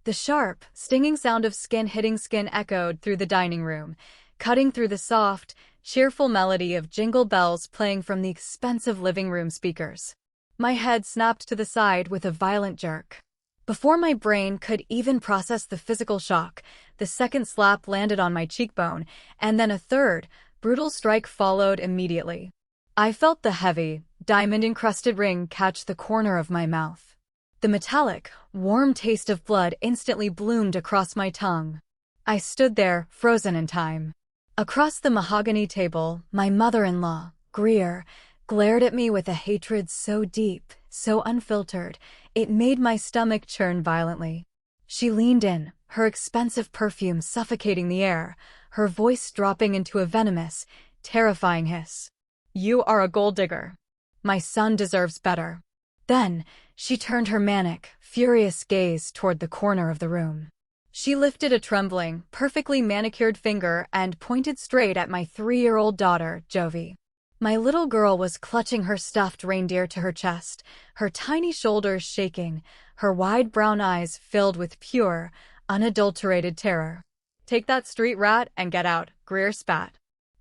The sharp, stinging sound of skin hitting skin echoed through the dining room, cutting through the soft, cheerful melody of jingle bells playing from the expensive living room speakers. My head snapped to the side with a violent jerk. Before my brain could even process the physical shock, the second slap landed on my cheekbone, and then a third, brutal strike followed immediately. I felt the heavy, diamond-encrusted ring catch the corner of my mouth. The metallic, warm taste of blood instantly bloomed across my tongue. I stood there, frozen in time. Across the mahogany table, my mother-in-law, Greer, glared at me with a hatred so deep, so unfiltered, it made my stomach churn violently. She leaned in, her expensive perfume suffocating the air, her voice dropping into a venomous, terrifying hiss. "You are a gold digger. My son deserves better." Then, she turned her manic, furious gaze toward the corner of the room. She lifted a trembling, perfectly manicured finger and pointed straight at my 3-year-old daughter, Jovi. My little girl was clutching her stuffed reindeer to her chest, her tiny shoulders shaking, her wide brown eyes filled with pure, unadulterated terror. "Take that street rat and get out," Greer spat.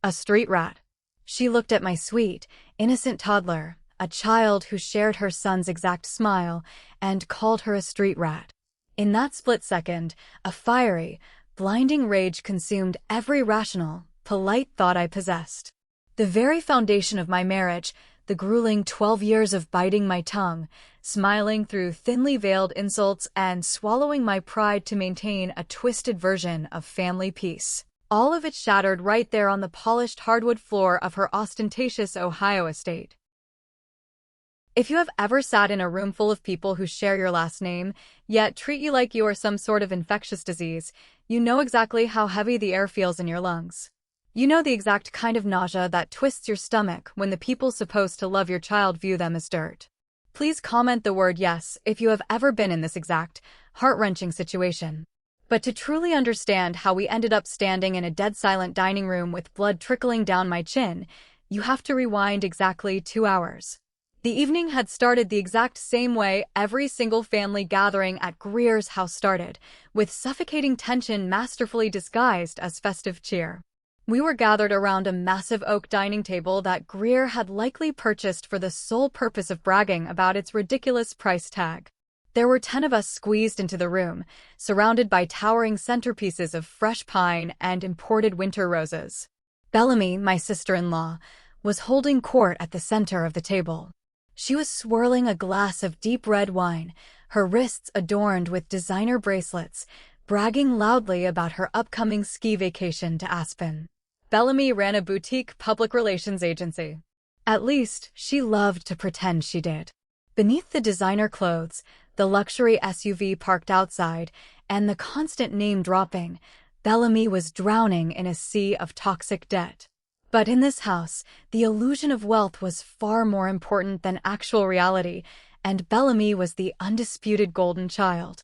A street rat. She looked at my sweet, innocent toddler, a child who shared her son's exact smile, and called her a street rat. In that split second, a fiery, blinding rage consumed every rational, polite thought I possessed. The very foundation of my marriage, the grueling 12 years of biting my tongue, smiling through thinly veiled insults and swallowing my pride to maintain a twisted version of family peace. All of it shattered right there on the polished hardwood floor of her ostentatious Ohio estate. If you have ever sat in a room full of people who share your last name, yet treat you like you are some sort of infectious disease, you know exactly how heavy the air feels in your lungs. You know the exact kind of nausea that twists your stomach when the people supposed to love your child view them as dirt. Please comment the word yes if you have ever been in this exact, heart-wrenching situation. But to truly understand how we ended up standing in a dead-silent dining room with blood trickling down my chin, you have to rewind exactly 2 hours. The evening had started the exact same way every single family gathering at Greer's house started, with suffocating tension masterfully disguised as festive cheer. We were gathered around a massive oak dining table that Greer had likely purchased for the sole purpose of bragging about its ridiculous price tag. There were 10 of us squeezed into the room, surrounded by towering centerpieces of fresh pine and imported winter roses. Bellamy, my sister-in-law, was holding court at the center of the table. She was swirling a glass of deep red wine, her wrists adorned with designer bracelets, bragging loudly about her upcoming ski vacation to Aspen. Bellamy ran a boutique public relations agency. At least, she loved to pretend she did. Beneath the designer clothes, the luxury SUV parked outside, and the constant name-dropping, Bellamy was drowning in a sea of toxic debt. But in this house, the illusion of wealth was far more important than actual reality, and Bellamy was the undisputed golden child.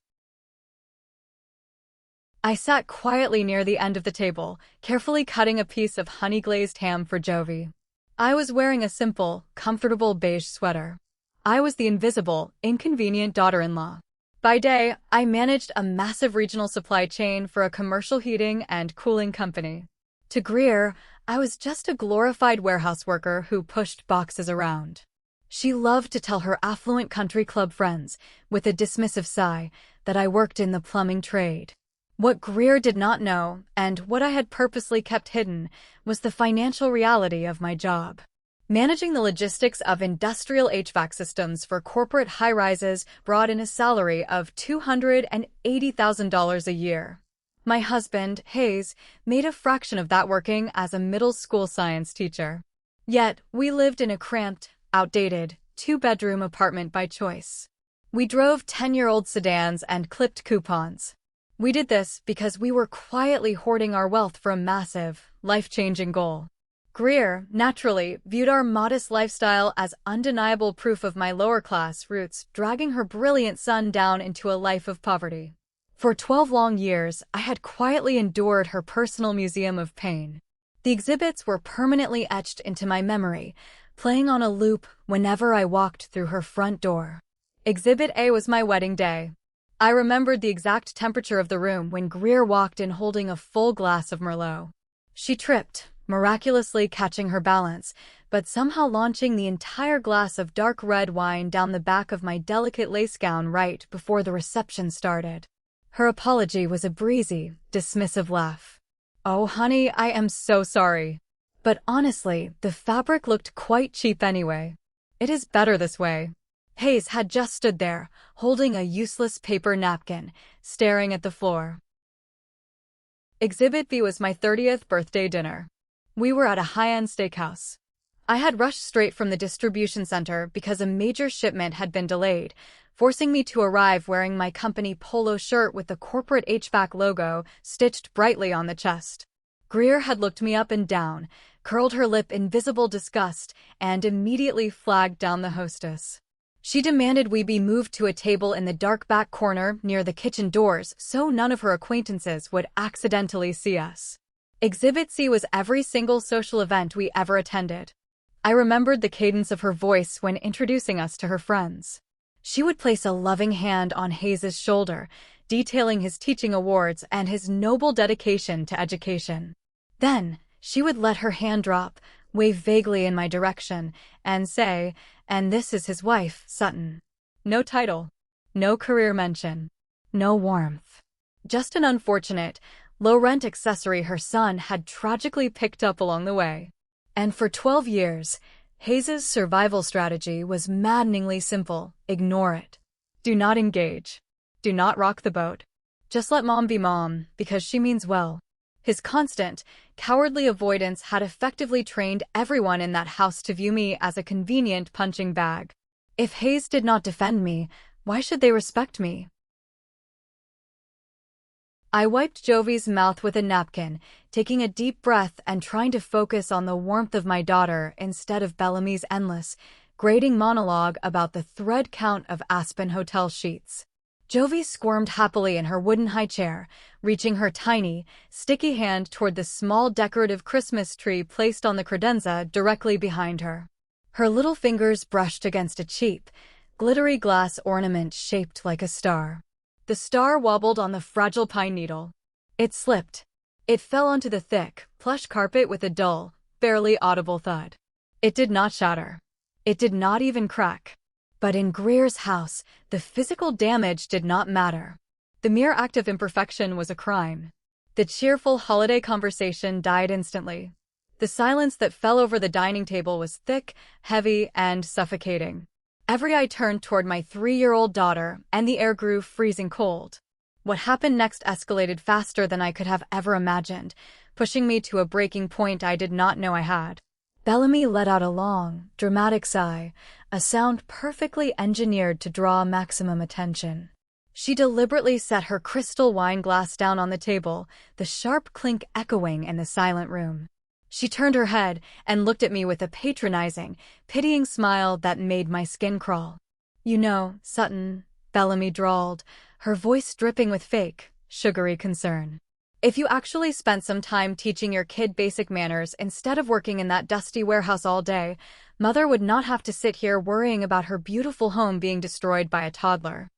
I sat quietly near the end of the table, carefully cutting a piece of honey-glazed ham for Jovi. I was wearing a simple, comfortable beige sweater. I was the invisible, inconvenient daughter-in-law. By day, I managed a massive regional supply chain for a commercial heating and cooling company. To Greer, I was just a glorified warehouse worker who pushed boxes around. She loved to tell her affluent country club friends, with a dismissive sigh, that I worked in the plumbing trade. What Greer did not know, and what I had purposely kept hidden, was the financial reality of my job. Managing the logistics of industrial HVAC systems for corporate high-rises brought in a salary of $280,000 a year. My husband, Hayes, made a fraction of that working as a middle school science teacher. Yet, we lived in a cramped, outdated, 2-bedroom apartment by choice. We drove 10-year-old sedans and clipped coupons. We did this because we were quietly hoarding our wealth for a massive, life-changing goal. Greer, naturally, viewed our modest lifestyle as undeniable proof of my lower-class roots, dragging her brilliant son down into a life of poverty. For 12 long years, I had quietly endured her personal museum of pain. The exhibits were permanently etched into my memory, playing on a loop whenever I walked through her front door. Exhibit A was my wedding day. I remembered the exact temperature of the room when Greer walked in holding a full glass of Merlot. She tripped, miraculously catching her balance, but somehow launching the entire glass of dark red wine down the back of my delicate lace gown right before the reception started. Her apology was a breezy, dismissive laugh. "Oh, honey, I am so sorry. But honestly, the fabric looked quite cheap anyway. It is better this way." Hayes had just stood there, holding a useless paper napkin, staring at the floor. Exhibit B was my 30th birthday dinner. We were at a high-end steakhouse. I had rushed straight from the distribution center because a major shipment had been delayed, forcing me to arrive wearing my company polo shirt with the corporate HVAC logo stitched brightly on the chest. Greer had looked me up and down, curled her lip in visible disgust, and immediately flagged down the hostess. She demanded we be moved to a table in the dark back corner near the kitchen doors so none of her acquaintances would accidentally see us. Exhibit C was every single social event we ever attended. I remembered the cadence of her voice when introducing us to her friends. She would place a loving hand on Hayes's shoulder, detailing his teaching awards and his noble dedication to education. Then, she would let her hand drop, wave vaguely in my direction, and say, "And this is his wife, Sutton." No title. No career mention. No warmth. Just an unfortunate, low-rent accessory her son had tragically picked up along the way. And for 12 years, Hayes's survival strategy was maddeningly simple: ignore it. Do not engage. Do not rock the boat. Just let mom be mom, because she means well. His constant, cowardly avoidance had effectively trained everyone in that house to view me as a convenient punching bag. If Hayes did not defend me, why should they respect me? I wiped Jovi's mouth with a napkin, taking a deep breath and trying to focus on the warmth of my daughter instead of Bellamy's endless, grating monologue about the thread count of Aspen hotel sheets. Jovi squirmed happily in her wooden high chair, reaching her tiny, sticky hand toward the small decorative Christmas tree placed on the credenza directly behind her. Her little fingers brushed against a cheap, glittery glass ornament shaped like a star. The star wobbled on the fragile pine needle. It slipped. It fell onto the thick, plush carpet with a dull, barely audible thud. It did not shatter. It did not even crack. But in Greer's house, the physical damage did not matter. The mere act of imperfection was a crime. The cheerful holiday conversation died instantly. The silence that fell over the dining table was thick, heavy, and suffocating. Every eye turned toward my 3-year-old daughter, and the air grew freezing cold. What happened next escalated faster than I could have ever imagined, pushing me to a breaking point I did not know I had. Bellamy let out a long, dramatic sigh, a sound perfectly engineered to draw maximum attention. She deliberately set her crystal wine glass down on the table, the sharp clink echoing in the silent room. She turned her head and looked at me with a patronizing, pitying smile that made my skin crawl. "You know, Sutton," Bellamy drawled, her voice dripping with fake, sugary concern. "If you actually spent some time teaching your kid basic manners instead of working in that dusty warehouse all day, Mother would not have to sit here worrying about her beautiful home being destroyed by a toddler."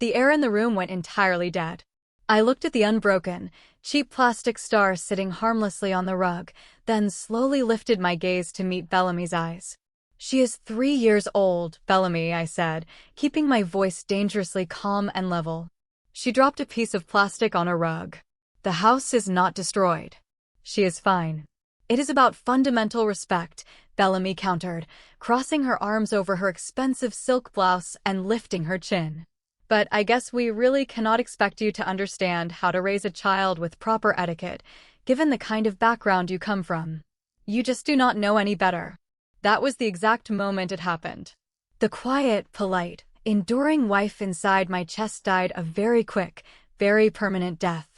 The air in the room went entirely dead. I looked at the unbroken, cheap plastic star sitting harmlessly on the rug, then slowly lifted my gaze to meet Bellamy's eyes. "She is 3 years old, Bellamy," I said, keeping my voice dangerously calm and level. She dropped a piece of plastic on a rug. "The house is not destroyed. She is fine." "It is about fundamental respect," Bellamy countered, crossing her arms over her expensive silk blouse and lifting her chin. "But I guess we really cannot expect you to understand how to raise a child with proper etiquette, given the kind of background you come from. You just do not know any better." That was the exact moment it happened. The quiet, polite, enduring wife inside my chest died a very quick, very permanent death.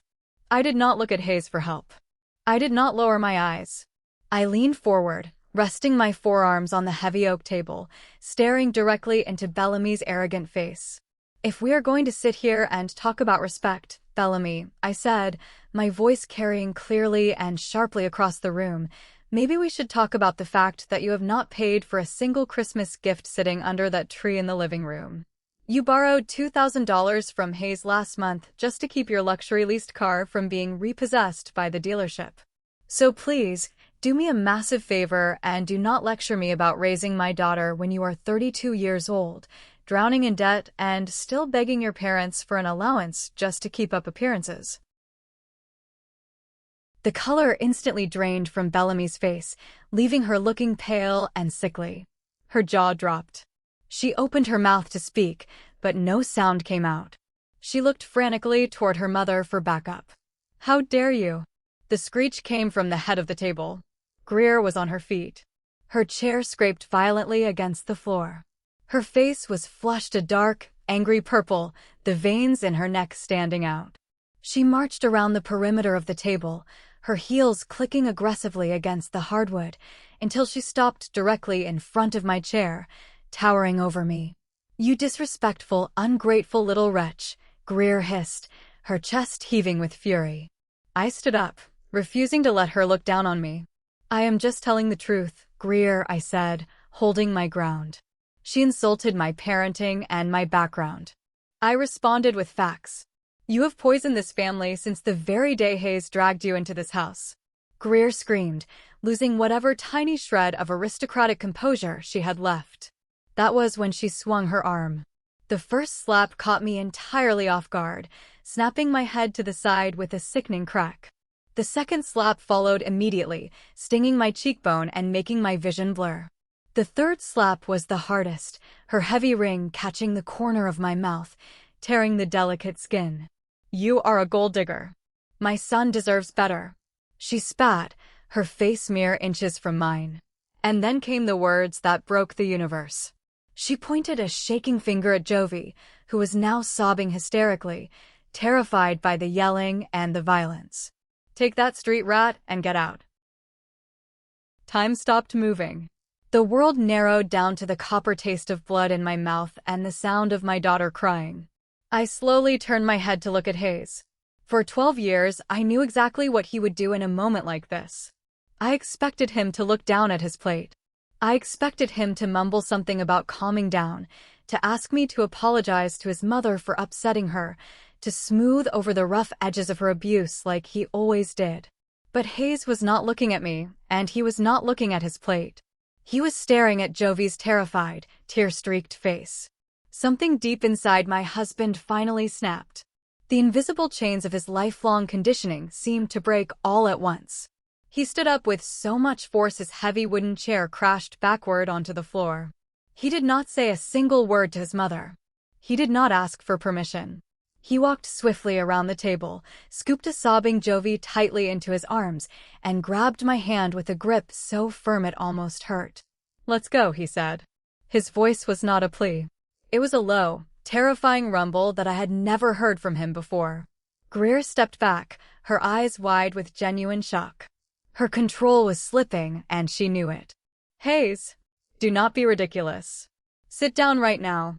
I did not look at Hayes for help. I did not lower my eyes. I leaned forward, resting my forearms on the heavy oak table, staring directly into Bellamy's arrogant face. "If we are going to sit here and talk about respect, Bellamy," I said, my voice carrying clearly and sharply across the room, "maybe we should talk about the fact that you have not paid for a single Christmas gift sitting under that tree in the living room. You borrowed $2,000 from Hayes last month just to keep your luxury leased car from being repossessed by the dealership. So please, do me a massive favor and do not lecture me about raising my daughter when you are 32 years old, drowning in debt, and still begging your parents for an allowance just to keep up appearances." The color instantly drained from Bellamy's face, leaving her looking pale and sickly. Her jaw dropped. She opened her mouth to speak, but no sound came out. She looked frantically toward her mother for backup. "How dare you?" The screech came from the head of the table. Greer was on her feet. Her chair scraped violently against the floor. Her face was flushed a dark, angry purple, the veins in her neck standing out. She marched around the perimeter of the table, her heels clicking aggressively against the hardwood, until she stopped directly in front of my chair, towering over me. "You disrespectful, ungrateful little wretch," Greer hissed, her chest heaving with fury. I stood up, refusing to let her look down on me. "I am just telling the truth, Greer," I said, holding my ground. "She insulted my parenting and my background." I responded with facts. "You have poisoned this family since the very day Hayes dragged you into this house." Greer screamed, losing whatever tiny shred of aristocratic composure she had left. That was when she swung her arm. The first slap caught me entirely off guard, snapping my head to the side with a sickening crack. The second slap followed immediately, stinging my cheekbone and making my vision blur. The third slap was the hardest, her heavy ring catching the corner of my mouth, tearing the delicate skin. "You are a gold digger. My son deserves better." She spat, her face mere inches from mine. And then came the words that broke the universe. She pointed a shaking finger at Jovi, who was now sobbing hysterically, terrified by the yelling and the violence. "Take that, street rat, and get out." Time stopped moving. The world narrowed down to the copper taste of blood in my mouth and the sound of my daughter crying. I slowly turned my head to look at Hayes. For 12 years, I knew exactly what he would do in a moment like this. I expected him to look down at his plate. I expected him to mumble something about calming down, to ask me to apologize to his mother for upsetting her, to smooth over the rough edges of her abuse like he always did. But Hayes was not looking at me, and he was not looking at his plate. He was staring at Jovi's terrified, tear-streaked face. Something deep inside my husband finally snapped. The invisible chains of his lifelong conditioning seemed to break all at once. He stood up with so much force his heavy wooden chair crashed backward onto the floor. He did not say a single word to his mother. He did not ask for permission. He walked swiftly around the table, scooped a sobbing Jovi tightly into his arms, and grabbed my hand with a grip so firm it almost hurt. "Let's go," he said. His voice was not a plea. It was a low, terrifying rumble that I had never heard from him before. Greer stepped back, her eyes wide with genuine shock. Her control was slipping, and she knew it. "Hayes, do not be ridiculous. Sit down right now."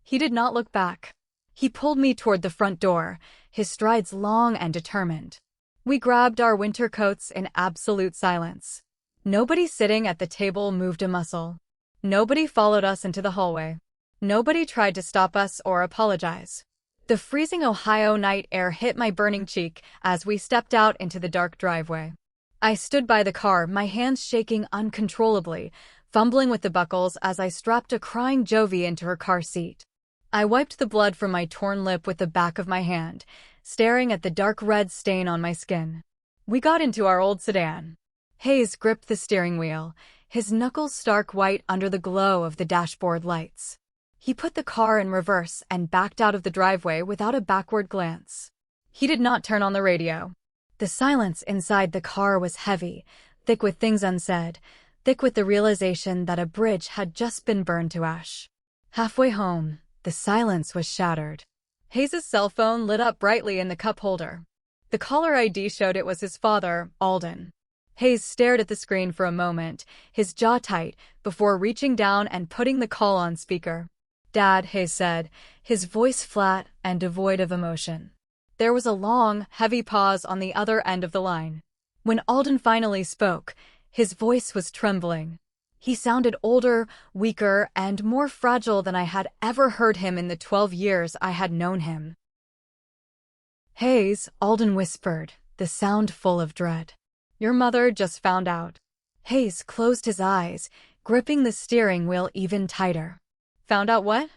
He did not look back. He pulled me toward the front door, his strides long and determined. We grabbed our winter coats in absolute silence. Nobody sitting at the table moved a muscle. Nobody followed us into the hallway. Nobody tried to stop us or apologize. The freezing Ohio night air hit my burning cheek as we stepped out into the dark driveway. I stood by the car, my hands shaking uncontrollably, fumbling with the buckles as I strapped a crying Jovi into her car seat. I wiped the blood from my torn lip with the back of my hand, staring at the dark red stain on my skin. We got into our old sedan. Hayes gripped the steering wheel, his knuckles stark white under the glow of the dashboard lights. He put the car in reverse and backed out of the driveway without a backward glance. He did not turn on the radio. The silence inside the car was heavy, thick with things unsaid, thick with the realization that a bridge had just been burned to ash. Halfway home, the silence was shattered. Hayes' cell phone lit up brightly in the cup holder. The caller ID showed it was his father, Alden. Hayes stared at the screen for a moment, his jaw tight, before reaching down and putting the call on speaker. "Dad," Hayes said, his voice flat and devoid of emotion. There was a long, heavy pause on the other end of the line. When Alden finally spoke, his voice was trembling. He sounded older, weaker, and more fragile than I had ever heard him in the 12 years I had known him. "Hayes," Alden whispered, the sound full of dread. "Your mother just found out." Hayes closed his eyes, gripping the steering wheel even tighter. "Found out what?"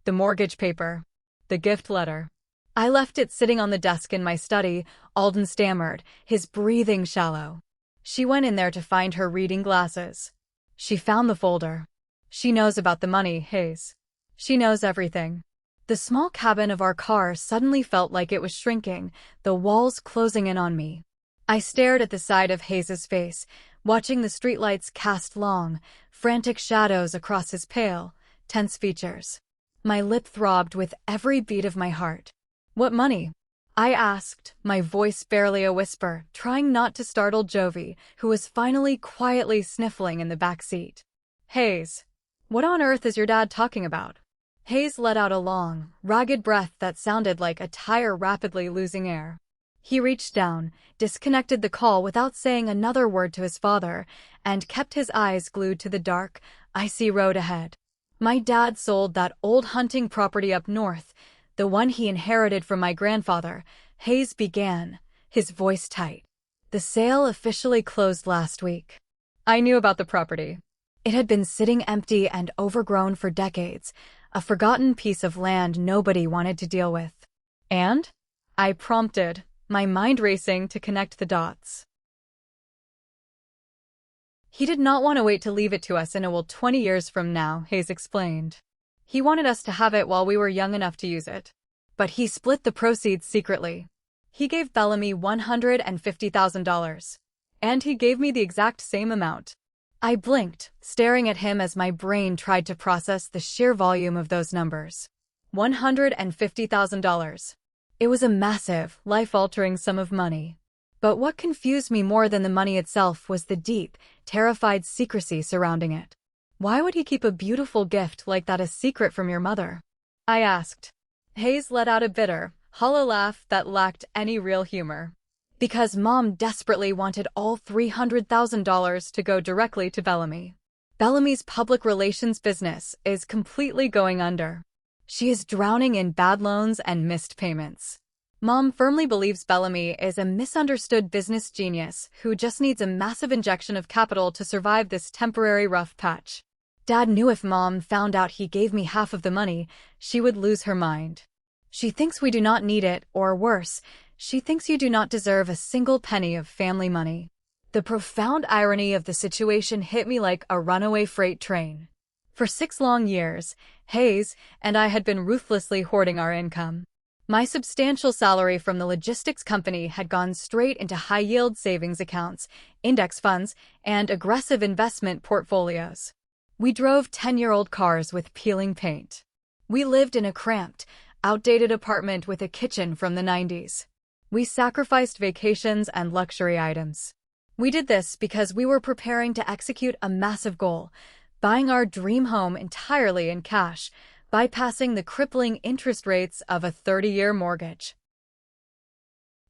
"The mortgage paper. The gift letter." "I left it sitting on the desk in my study," Alden stammered, his breathing shallow. "She went in there to find her reading glasses. She found the folder. She knows about the money, Hayes. She knows everything." The small cabin of our car suddenly felt like it was shrinking, the walls closing in on me. I stared at the side of Hayes's face, watching the streetlights cast long, frantic shadows across his pale, tense features. My lip throbbed with every beat of my heart. "What money?" I asked, my voice barely a whisper, trying not to startle Jovi, who was finally quietly sniffling in the back seat. "Hayes, what on earth is your dad talking about?" Hayes let out a long, ragged breath that sounded like a tire rapidly losing air. He reached down, disconnected the call without saying another word to his father, and kept his eyes glued to the dark, icy road ahead. "My dad sold that old hunting property up north, the one he inherited from my grandfather," Hayes began, his voice tight. "The sale officially closed last week." I knew about the property. It had been sitting empty and overgrown for decades, a forgotten piece of land nobody wanted to deal with. "And?" I prompted, my mind racing to connect the dots. "He did not want to wait to leave it to us in a will 20 years from now," Hayes explained. "He wanted us to have it while we were young enough to use it. But he split the proceeds secretly. He gave Bellamy $150,000. And he gave me the exact same amount." I blinked, staring at him as my brain tried to process the sheer volume of those numbers. $150,000. It was a massive, life-altering sum of money. But what confused me more than the money itself was the deep, terrified secrecy surrounding it. "Why would he keep a beautiful gift like that a secret from your mother?" I asked. Hayes let out a bitter, hollow laugh that lacked any real humor. "Because Mom desperately wanted all $300,000 to go directly to Bellamy. Bellamy's public relations business is completely going under. She is drowning in bad loans and missed payments. Mom firmly believes Bellamy is a misunderstood business genius who just needs a massive injection of capital to survive this temporary rough patch. Dad knew if Mom found out he gave me half of the money, she would lose her mind. She thinks we do not need it, or worse, she thinks you do not deserve a single penny of family money." The profound irony of the situation hit me like a runaway freight train. For 6 long years, Hayes and I had been ruthlessly hoarding our income. My substantial salary from the logistics company had gone straight into high-yield savings accounts, index funds, and aggressive investment portfolios. We drove 10-year-old cars with peeling paint. We lived in a cramped, outdated apartment with a kitchen from the 90s. We sacrificed vacations and luxury items. We did this because we were preparing to execute a massive goal, buying our dream home entirely in cash, bypassing the crippling interest rates of a 30-year mortgage.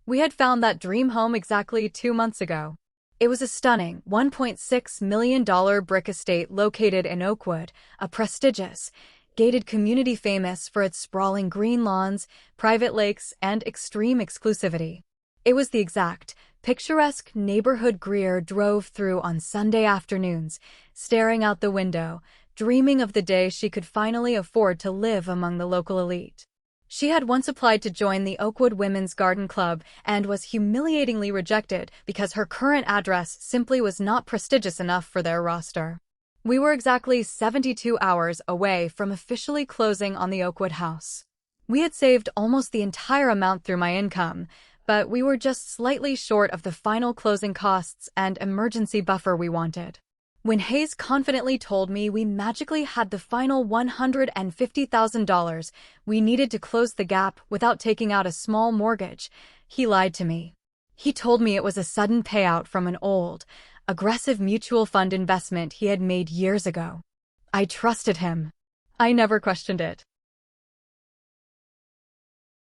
We had found that dream home exactly 2 months ago. It was a stunning $1.6 million brick estate located in Oakwood, a prestigious, gated community famous for its sprawling green lawns, private lakes, and extreme exclusivity. It was the exact, picturesque neighborhood Greer drove through on Sunday afternoons, staring out the window, dreaming of the day she could finally afford to live among the local elite. She had once applied to join the Oakwood Women's Garden Club and was humiliatingly rejected because her current address simply was not prestigious enough for their roster. We were exactly 72 hours away from officially closing on the Oakwood house. We had saved almost the entire amount through my income, but we were just slightly short of the final closing costs and emergency buffer we wanted. When Hayes confidently told me we magically had the final $150,000 we needed to close the gap without taking out a small mortgage, he lied to me. He told me it was a sudden payout from an old, aggressive mutual fund investment he had made years ago. I trusted him. I never questioned it.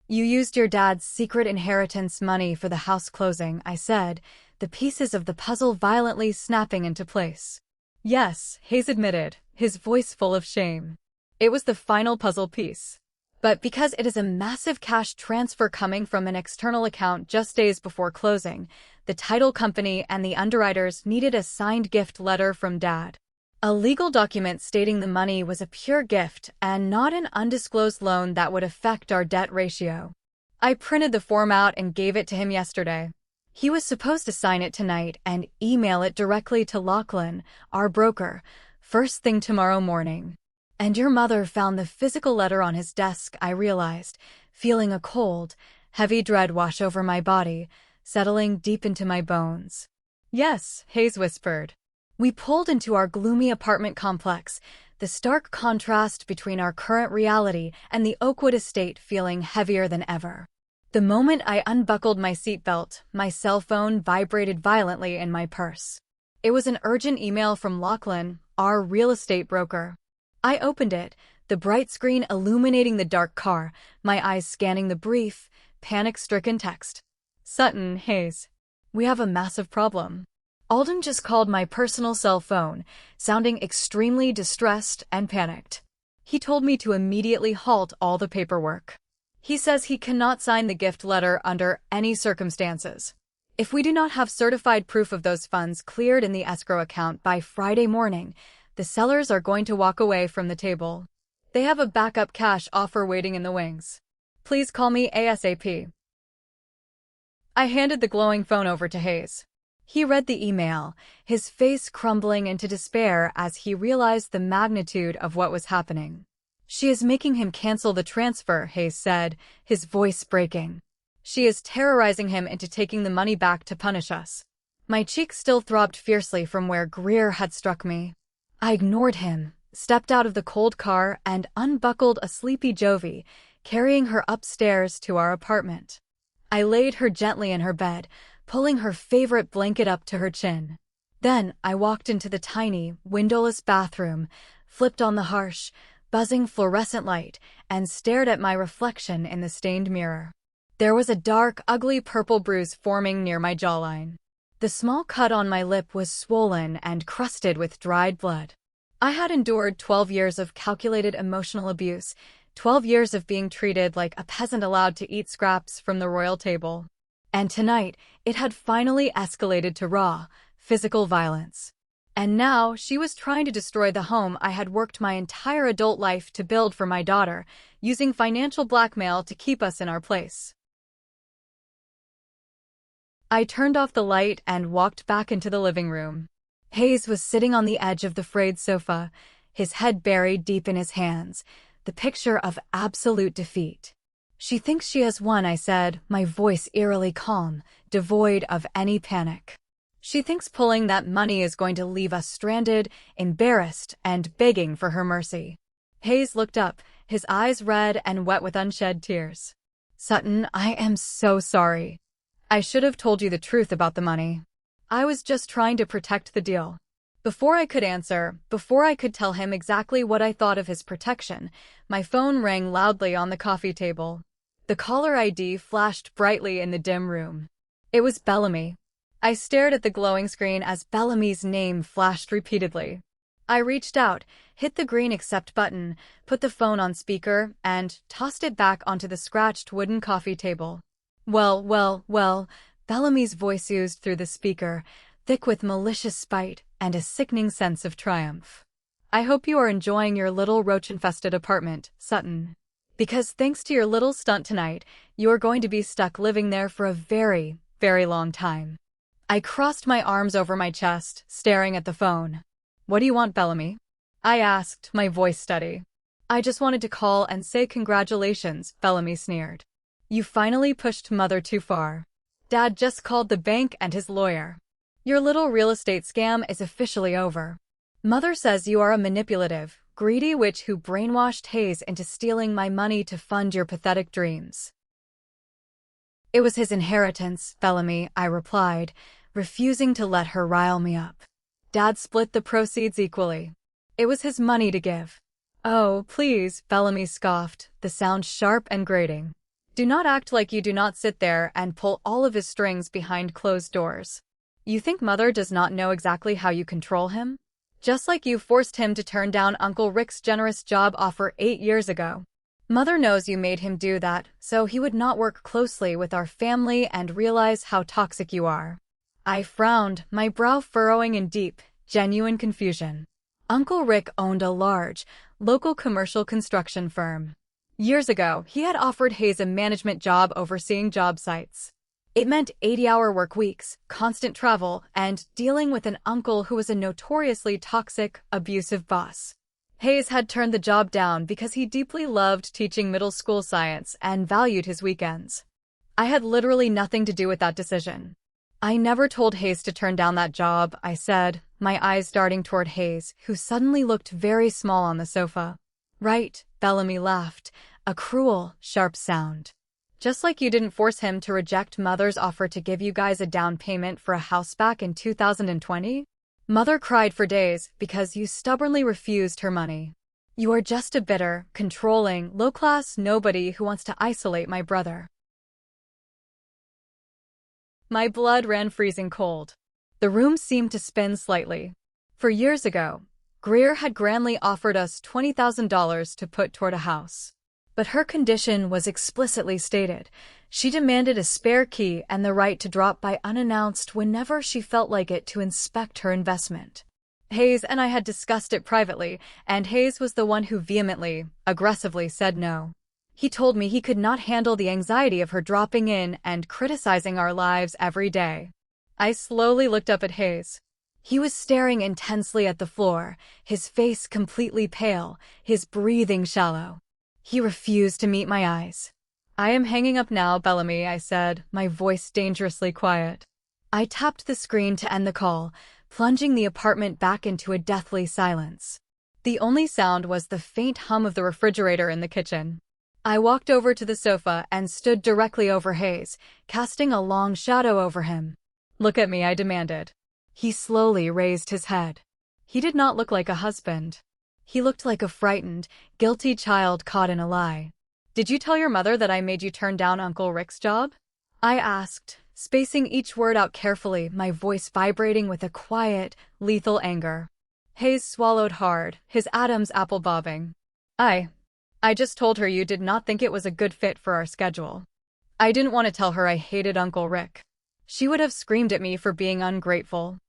"You used your dad's secret inheritance money for the house closing," I said, the pieces of the puzzle violently snapping into place. Yes, Hayes admitted, his voice full of shame. It was the final puzzle piece. But because it is a massive cash transfer coming from an external account just days before closing, the title company and the underwriters needed a signed gift letter from Dad. A legal document stating the money was a pure gift and not an undisclosed loan that would affect our debt ratio. I printed the form out and gave it to him yesterday. He was supposed to sign it tonight and email it directly to Lachlan, our broker, first thing tomorrow morning. And your mother found the physical letter on his desk, I realized, feeling a cold, heavy dread wash over my body, settling deep into my bones. Yes, Hayes whispered. We pulled into our gloomy apartment complex, the stark contrast between our current reality and the Oakwood estate feeling heavier than ever. The moment I unbuckled my seatbelt, my cell phone vibrated violently in my purse. It was an urgent email from Lachlan, our real estate broker. I opened it, the bright screen illuminating the dark car, my eyes scanning the brief, panic-stricken text. Sutton, Hayes. We have a massive problem. Alden just called my personal cell phone, sounding extremely distressed and panicked. He told me to immediately halt all the paperwork. He says he cannot sign the gift letter under any circumstances. If we do not have certified proof of those funds cleared in the escrow account by Friday morning, the sellers are going to walk away from the table. They have a backup cash offer waiting in the wings. Please call me ASAP. I handed the glowing phone over to Hayes. He read the email, his face crumbling into despair as he realized the magnitude of what was happening. She is making him cancel the transfer, Hayes said, his voice breaking. She is terrorizing him into taking the money back to punish us. My cheeks still throbbed fiercely from where Greer had struck me. I ignored him, stepped out of the cold car, and unbuckled a sleepy Jovi, carrying her upstairs to our apartment. I laid her gently in her bed, pulling her favorite blanket up to her chin. Then I walked into the tiny, windowless bathroom, flipped on the harsh, buzzing fluorescent light, and stared at my reflection in the stained mirror. There was a dark, ugly purple bruise forming near my jawline. The small cut on my lip was swollen and crusted with dried blood. I had endured 12 years of calculated emotional abuse, 12 years of being treated like a peasant allowed to eat scraps from the royal table. And tonight, it had finally escalated to raw, physical violence. And now, she was trying to destroy the home I had worked my entire adult life to build for my daughter, using financial blackmail to keep us in our place. I turned off the light and walked back into the living room. Hayes was sitting on the edge of the frayed sofa, his head buried deep in his hands, the picture of absolute defeat. She thinks she has won, I said, my voice eerily calm, devoid of any panic. She thinks pulling that money is going to leave us stranded, embarrassed, and begging for her mercy. Hayes looked up, his eyes red and wet with unshed tears. Sutton, I am so sorry. I should have told you the truth about the money. I was just trying to protect the deal. Before I could answer, before I could tell him exactly what I thought of his protection, my phone rang loudly on the coffee table. The caller ID flashed brightly in the dim room. It was Bellamy. I stared at the glowing screen as Bellamy's name flashed repeatedly. I reached out, hit the green accept button, put the phone on speaker, and tossed it back onto the scratched wooden coffee table. Well, Bellamy's voice oozed through the speaker, thick with malicious spite and a sickening sense of triumph. I hope you are enjoying your little roach-infested apartment, Sutton. Because thanks to your little stunt tonight, you are going to be stuck living there for a very, very long time. I crossed my arms over my chest, staring at the phone. What do you want, Bellamy? I asked, my voice steady. I just wanted to call and say congratulations, Bellamy sneered. You finally pushed Mother too far. Dad just called the bank and his lawyer. Your little real estate scam is officially over. Mother says you are a manipulative, greedy witch who brainwashed Hayes into stealing my money to fund your pathetic dreams. It was his inheritance, Bellamy, I replied, refusing to let her rile me up. Dad split the proceeds equally. It was his money to give. Oh, please, Bellamy scoffed, the sound sharp and grating. Do not act like you do not sit there and pull all of his strings behind closed doors. You think Mother does not know exactly how you control him? Just like you forced him to turn down Uncle Rick's generous job offer 8 years ago. Mother knows you made him do that, so he would not work closely with our family and realize how toxic you are. I frowned, my brow furrowing in deep, genuine confusion. Uncle Rick owned a large, local commercial construction firm. Years ago, he had offered Hayes a management job overseeing job sites. It meant 80-hour work weeks, constant travel, and dealing with an uncle who was a notoriously toxic, abusive boss. Hayes had turned the job down because he deeply loved teaching middle school science and valued his weekends. I had literally nothing to do with that decision. I never told Hayes to turn down that job, I said, my eyes darting toward Hayes, who suddenly looked very small on the sofa. Right, Bellamy laughed, a cruel, sharp sound. Just like you didn't force him to reject Mother's offer to give you guys a down payment for a house back in 2020? Mother cried for days because you stubbornly refused her money. You are just a bitter, controlling, low-class nobody who wants to isolate my brother. My blood ran freezing cold. The room seemed to spin slightly. For years ago, Greer had grandly offered us $20,000 to put toward a house. But her condition was explicitly stated. She demanded a spare key and the right to drop by unannounced whenever she felt like it to inspect her investment. Hayes and I had discussed it privately, and Hayes was the one who vehemently, aggressively said no. He told me he could not handle the anxiety of her dropping in and criticizing our lives every day. I slowly looked up at Hayes. He was staring intensely at the floor, his face completely pale, his breathing shallow. He refused to meet my eyes. I am hanging up now, Bellamy, I said, my voice dangerously quiet. I tapped the screen to end the call, plunging the apartment back into a deathly silence. The only sound was the faint hum of the refrigerator in the kitchen. I walked over to the sofa and stood directly over Hayes, casting a long shadow over him. Look at me, I demanded. He slowly raised his head. He did not look like a husband. He looked like a frightened, guilty child caught in a lie. Did you tell your mother that I made you turn down Uncle Rick's job? I asked, spacing each word out carefully, my voice vibrating with a quiet, lethal anger. Hayes swallowed hard, his Adam's apple bobbing. I just told her you did not think it was a good fit for our schedule. I didn't want to tell her I hated Uncle Rick. She would have screamed at me for being ungrateful.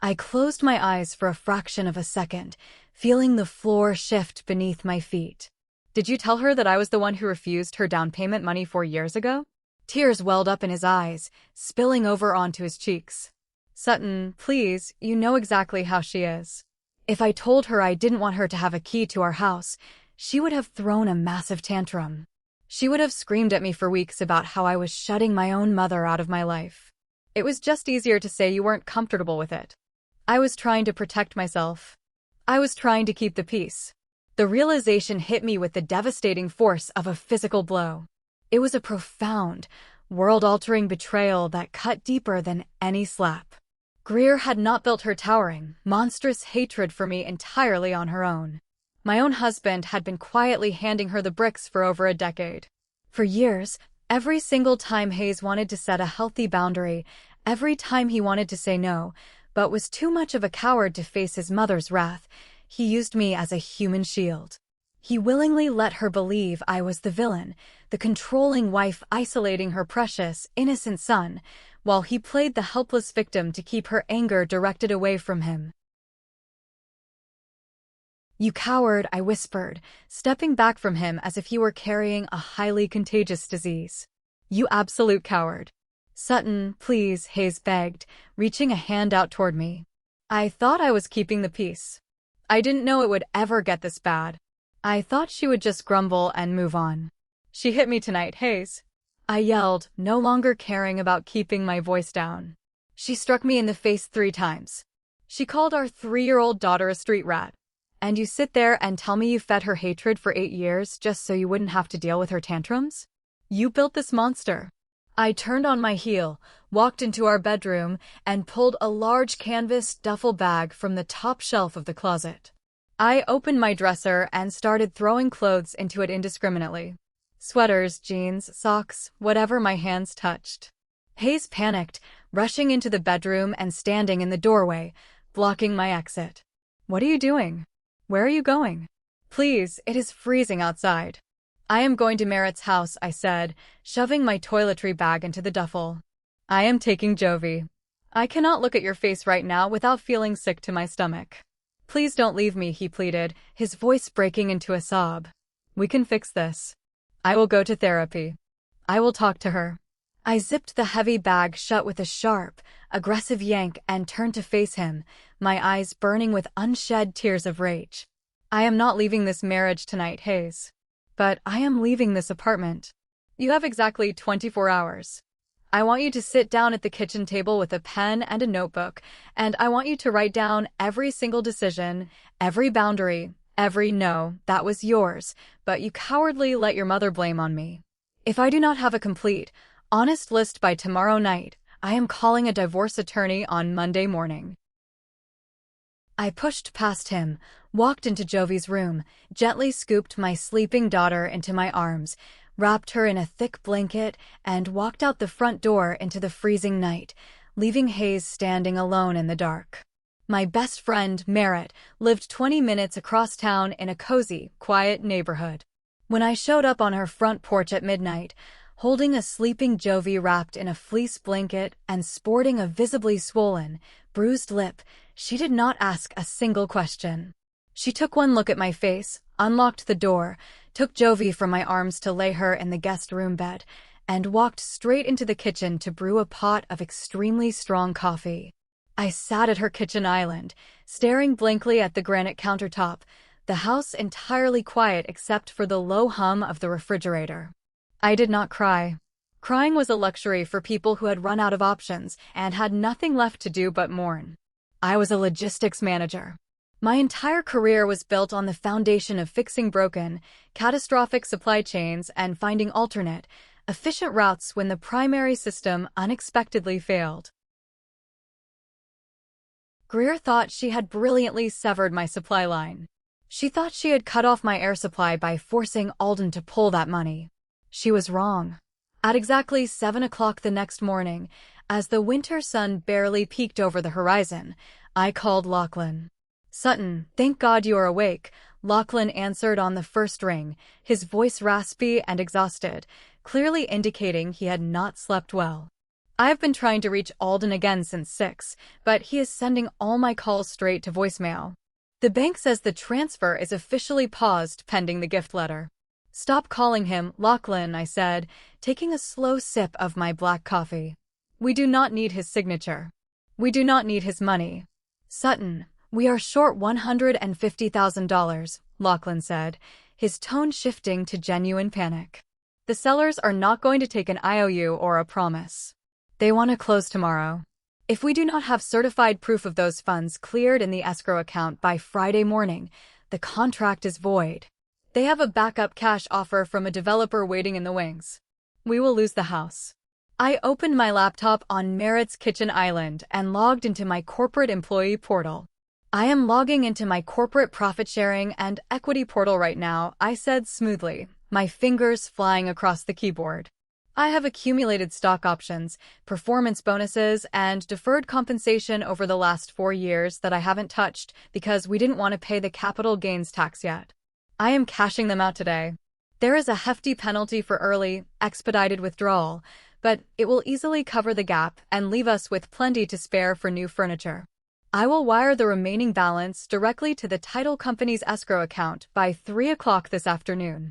I closed my eyes for a fraction of a second, feeling the floor shift beneath my feet. Did you tell her that I was the one who refused her down payment money 4 years ago? Tears welled up in his eyes, spilling over onto his cheeks. Sutton, please, you know exactly how she is. If I told her I didn't want her to have a key to our house, she would have thrown a massive tantrum. She would have screamed at me for weeks about how I was shutting my own mother out of my life. It was just easier to say you weren't comfortable with it. I was trying to protect myself. I was trying to keep the peace. The realization hit me with the devastating force of a physical blow. It was a profound, world-altering betrayal that cut deeper than any slap. Greer had not built her towering, monstrous hatred for me entirely on her own. My own husband had been quietly handing her the bricks for over a decade. For years, every single time Hayes wanted to set a healthy boundary, every time he wanted to say no, but was too much of a coward to face his mother's wrath, he used me as a human shield. He willingly let her believe I was the villain, the controlling wife isolating her precious, innocent son, while he played the helpless victim to keep her anger directed away from him. You coward, I whispered, stepping back from him as if he were carrying a highly contagious disease. You absolute coward. Sutton, please, Hayes begged, reaching a hand out toward me. I thought I was keeping the peace. I didn't know it would ever get this bad. I thought she would just grumble and move on. She hit me tonight, Hayes. I yelled, no longer caring about keeping my voice down. She struck me in the face 3 times. She called our 3-year-old daughter a street rat. And you sit there and tell me you fed her hatred for 8 years just so you wouldn't have to deal with her tantrums? You built this monster. I turned on my heel, walked into our bedroom, and pulled a large canvas duffel bag from the top shelf of the closet. I opened my dresser and started throwing clothes into it indiscriminately. Sweaters, jeans, socks, whatever my hands touched. Hayes panicked, rushing into the bedroom and standing in the doorway, blocking my exit. What are you doing? Where are you going? Please, it is freezing outside. I am going to Merritt's house, I said, shoving my toiletry bag into the duffel. I am taking Jovi. I cannot look at your face right now without feeling sick to my stomach. Please don't leave me, he pleaded, his voice breaking into a sob. We can fix this. I will go to therapy. I will talk to her. I zipped the heavy bag shut with a sharp, aggressive yank and turned to face him, my eyes burning with unshed tears of rage. I am not leaving this marriage tonight, Hayes. But I am leaving this apartment. You have exactly 24 hours. I want you to sit down at the kitchen table with a pen and a notebook, and I want you to write down every single decision, every boundary, every no, that was yours, but you cowardly let your mother blame on me. If I do not have a complete, honest list by tomorrow night, I am calling a divorce attorney on Monday morning. I pushed past him, walked into Jovi's room, gently scooped my sleeping daughter into my arms, wrapped her in a thick blanket, and walked out the front door into the freezing night, leaving Hayes standing alone in the dark. My best friend, Merritt, lived 20 minutes across town in a cozy, quiet neighborhood. When I showed up on her front porch at midnight, holding a sleeping Jovi wrapped in a fleece blanket and sporting a visibly swollen, bruised lip, she did not ask a single question. She took one look at my face, unlocked the door, took Jovi from my arms to lay her in the guest room bed, and walked straight into the kitchen to brew a pot of extremely strong coffee. I sat at her kitchen island, staring blankly at the granite countertop, the house entirely quiet except for the low hum of the refrigerator. I did not cry. Crying was a luxury for people who had run out of options and had nothing left to do but mourn. I was a logistics manager. My entire career was built on the foundation of fixing broken, catastrophic supply chains and finding alternate, efficient routes when the primary system unexpectedly failed. Greer thought she had brilliantly severed my supply line. She thought she had cut off my air supply by forcing Alden to pull that money. She was wrong. At exactly 7 o'clock the next morning, as the winter sun barely peeked over the horizon, I called Lachlan. Sutton, thank God you are awake, Lachlan answered on the first ring, his voice raspy and exhausted, clearly indicating he had not slept well. I have been trying to reach Alden again since 6, but he is sending all my calls straight to voicemail. The bank says the transfer is officially paused pending the gift letter. Stop calling him, Lachlan, I said, taking a slow sip of my black coffee. We do not need his signature. We do not need his money. Sutton, we are short $150,000, Lachlan said, his tone shifting to genuine panic. The sellers are not going to take an IOU or a promise. They want to close tomorrow. If we do not have certified proof of those funds cleared in the escrow account by Friday morning, the contract is void. They have a backup cash offer from a developer waiting in the wings. We will lose the house. I opened my laptop on Merritt's kitchen island and logged into my corporate employee portal. I am logging into my corporate profit-sharing and equity portal right now, I said smoothly, my fingers flying across the keyboard. I have accumulated stock options, performance bonuses, and deferred compensation over the last 4 years that I haven't touched because we didn't want to pay the capital gains tax yet. I am cashing them out today. There is a hefty penalty for early, expedited withdrawal, but it will easily cover the gap and leave us with plenty to spare for new furniture. I will wire the remaining balance directly to the title company's escrow account by 3 o'clock this afternoon.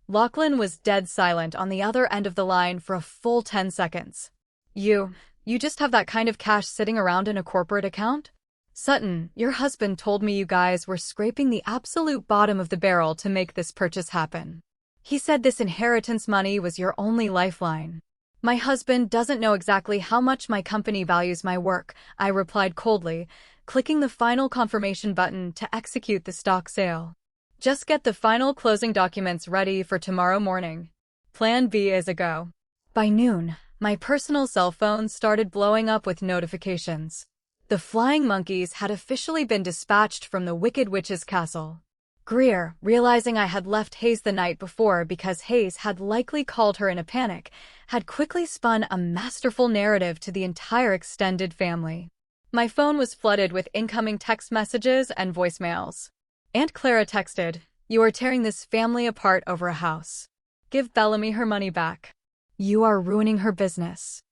Lachlan was dead silent on the other end of the line for a full 10 seconds. You just have that kind of cash sitting around in a corporate account? Sutton, your husband told me you guys were scraping the absolute bottom of the barrel to make this purchase happen. He said this inheritance money was your only lifeline. My husband doesn't know exactly how much my company values my work, I replied coldly, clicking the final confirmation button to execute the stock sale. Just get the final closing documents ready for tomorrow morning. Plan B is a go. By noon, my personal cell phone started blowing up with notifications. The flying monkeys had officially been dispatched from the Wicked Witch's castle. Greer, realizing I had left Hayes the night before because Hayes had likely called her in a panic, had quickly spun a masterful narrative to the entire extended family. My phone was flooded with incoming text messages and voicemails. Aunt Clara texted, "You are tearing this family apart over a house. Give Bellamy her money back. You are ruining her business."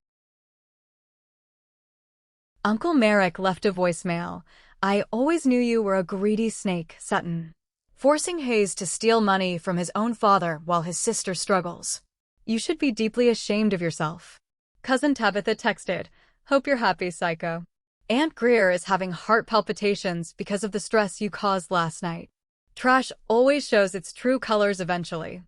Uncle Merrick left a voicemail. "I always knew you were a greedy snake, Sutton. Forcing Hayes to steal money from his own father while his sister struggles. You should be deeply ashamed of yourself." Cousin Tabitha texted, "Hope you're happy, psycho. Aunt Greer is having heart palpitations because of the stress you caused last night. Trash always shows its true colors eventually."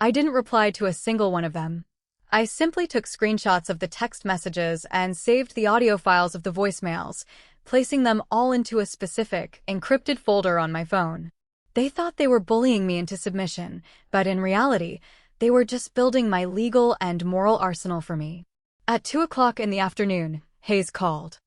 I didn't reply to a single one of them. I simply took screenshots of the text messages and saved the audio files of the voicemails, placing them all into a specific, encrypted folder on my phone. They thought they were bullying me into submission, but in reality, they were just building my legal and moral arsenal for me. At 2 o'clock in the afternoon, Hayes called.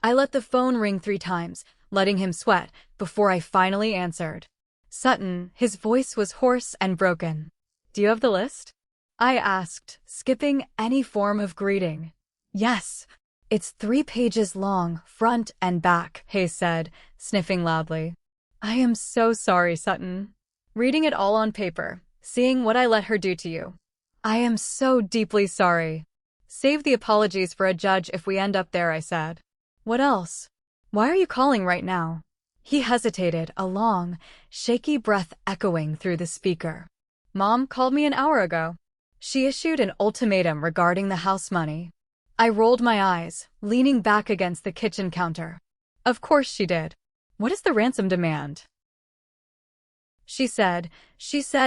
I let the phone ring 3 times, letting him sweat, before I finally answered. "Sutton," his voice was hoarse and broken. "Do you have the list?" I asked, skipping any form of greeting. "Yes. It's 3 pages long, front and back," Hayes said, sniffing loudly. "I am so sorry, Sutton. Reading it all on paper, seeing what I let her do to you. I am so deeply sorry. Save the apologies for a judge if we end up there," I said. "What else? Why are you calling right now?" He hesitated, a long, shaky breath echoing through the speaker. "Mom called me an hour ago. She issued an ultimatum regarding the house money." I rolled my eyes, leaning back against the kitchen counter. "Of course she did. What is the ransom demand?" She said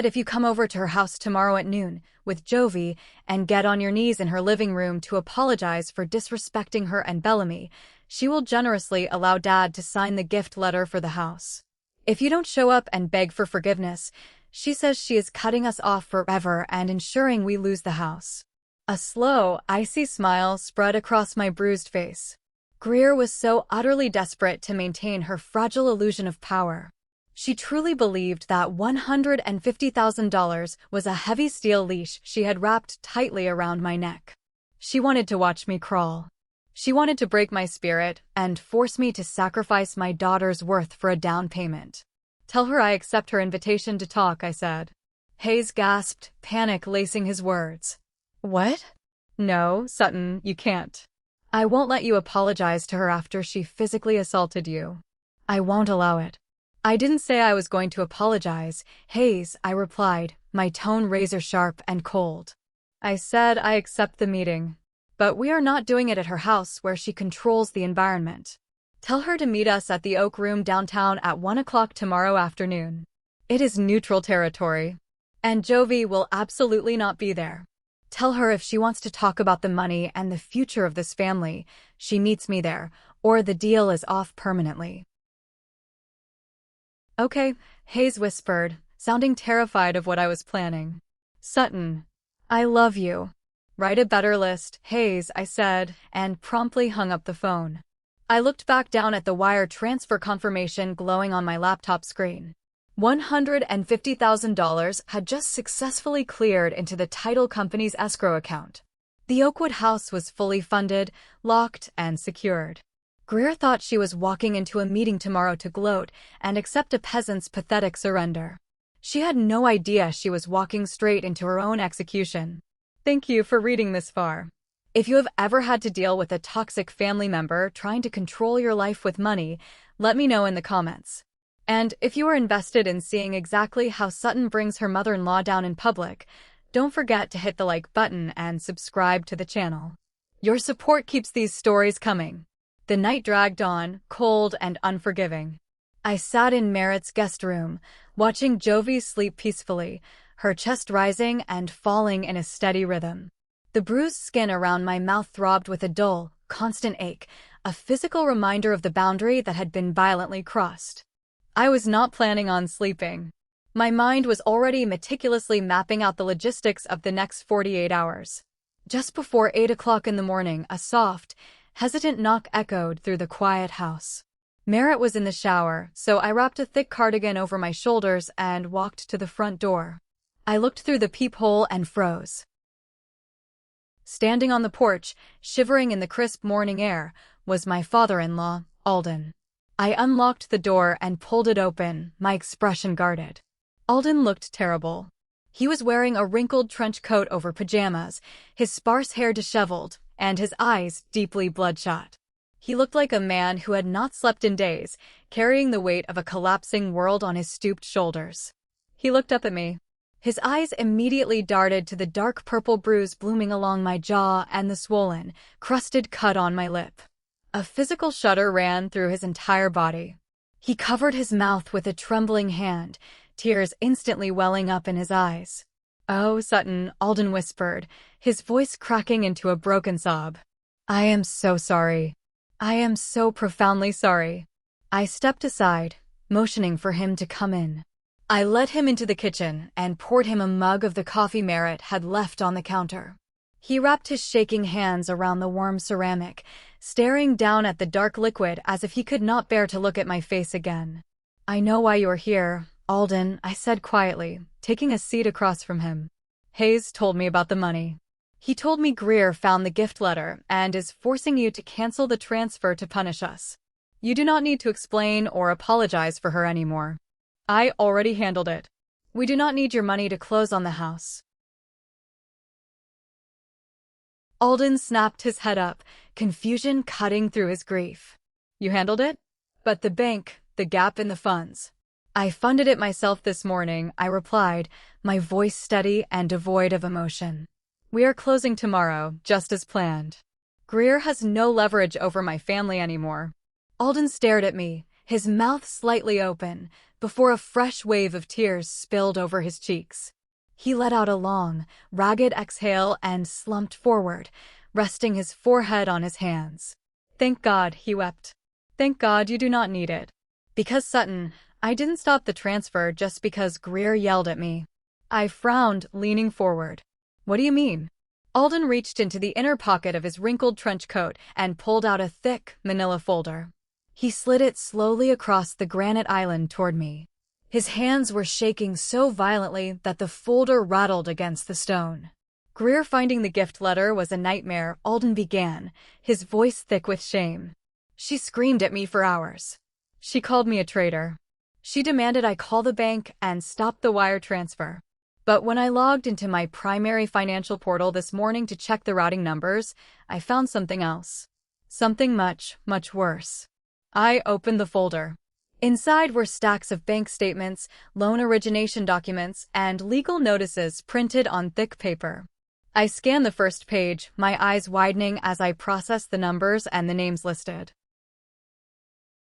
if you come over to her house tomorrow at noon, with Jovi, and get on your knees in her living room to apologize for disrespecting her and Bellamy, she will generously allow Dad to sign the gift letter for the house. If you don't show up and beg for forgiveness, she says she is cutting us off forever and ensuring we lose the house. A slow, icy smile spread across my bruised face. Greer was so utterly desperate to maintain her fragile illusion of power. She truly believed that $150,000 was a heavy steel leash she had wrapped tightly around my neck. She wanted to watch me crawl. She wanted to break my spirit and force me to sacrifice my daughter's worth for a down payment. "Tell her I accept her invitation to talk," I said. Hayes gasped, panic lacing his words. "What?" "No, Sutton, you can't. I won't let you apologize to her after she physically assaulted you. I won't allow it." "I didn't say I was going to apologize, Hayes," I replied, my tone razor-sharp and cold. "I said I accept the meeting. But we are not doing it at her house where she controls the environment. Tell her to meet us at the Oak Room downtown at 1 o'clock tomorrow afternoon. It is neutral territory. And Jovi will absolutely not be there. Tell her if she wants to talk about the money and the future of this family, she meets me there, or the deal is off permanently." "Okay," Hayes whispered, sounding terrified of what I was planning. "Sutton, I love you. Write a better list, Hayes," I said, and promptly hung up the phone. I looked back down at the wire transfer confirmation glowing on my laptop screen. $150,000 had just successfully cleared into the title company's escrow account. The Oakwood house was fully funded, locked, and secured. Greer thought she was walking into a meeting tomorrow to gloat and accept a peasant's pathetic surrender. She had no idea she was walking straight into her own execution. Thank you for reading this far. If you have ever had to deal with a toxic family member trying to control your life with money, let me know in the comments. And if you are invested in seeing exactly how Sutton brings her mother-in-law down in public, don't forget to hit the like button and subscribe to the channel. Your support keeps these stories coming. The night dragged on, cold and unforgiving. I sat in Merritt's guest room, watching Jovi sleep peacefully, her chest rising and falling in a steady rhythm. The bruised skin around my mouth throbbed with a dull, constant ache, a physical reminder of the boundary that had been violently crossed. I was not planning on sleeping. My mind was already meticulously mapping out the logistics of the next 48 hours. Just before 8 o'clock in the morning, a soft, hesitant knock echoed through the quiet house. Merritt was in the shower, so I wrapped a thick cardigan over my shoulders and walked to the front door. I looked through the peephole and froze. Standing on the porch, shivering in the crisp morning air, was my father-in-law, Alden. I unlocked the door and pulled it open, my expression guarded. Alden looked terrible. He was wearing a wrinkled trench coat over pajamas, his sparse hair disheveled, and his eyes deeply bloodshot. He looked like a man who had not slept in days, carrying the weight of a collapsing world on his stooped shoulders. He looked up at me. His eyes immediately darted to the dark purple bruise blooming along my jaw and the swollen, crusted cut on my lip. A physical shudder ran through his entire body. He covered his mouth with a trembling hand, tears instantly welling up in his eyes. "Oh, Sutton," Alden whispered, his voice cracking into a broken sob. "I am so sorry. I am so profoundly sorry." I stepped aside, motioning for him to come in. I led him into the kitchen and poured him a mug of the coffee Merritt had left on the counter. He wrapped his shaking hands around the warm ceramic, staring down at the dark liquid as if he could not bear to look at my face again. "I know why you're here, Alden," I said quietly, taking a seat across from him. "Hayes told me about the money. He told me Greer found the gift letter and is forcing you to cancel the transfer to punish us. You do not need to explain or apologize for her anymore. I already handled it. We do not need your money to close on the house." Alden snapped his head up, confusion cutting through his grief. "You handled it? But the bank, the gap in the funds." "I funded it myself this morning," I replied, my voice steady and devoid of emotion. "We are closing tomorrow, just as planned. Greer has no leverage over my family anymore." Alden stared at me, his mouth slightly open, before a fresh wave of tears spilled over his cheeks. He let out a long, ragged exhale and slumped forward, resting his forehead on his hands. "Thank God," he wept. "Thank God you do not need it. Because, Sutton, I didn't stop the transfer just because Greer yelled at me." I frowned, leaning forward. "What do you mean?" Alden reached into the inner pocket of his wrinkled trench coat and pulled out a thick, manila folder. He slid it slowly across the granite island toward me. His hands were shaking so violently that the folder rattled against the stone. "Greer finding the gift letter was a nightmare," Alden began, his voice thick with shame. "She screamed at me for hours. She called me a traitor. She demanded I call the bank and stop the wire transfer. But when I logged into my primary financial portal this morning to check the routing numbers, I found something else. Something much, much worse." I opened the folder. Inside were stacks of bank statements, loan origination documents, and legal notices printed on thick paper. I scanned the first page, my eyes widening as I processed the numbers and the names listed.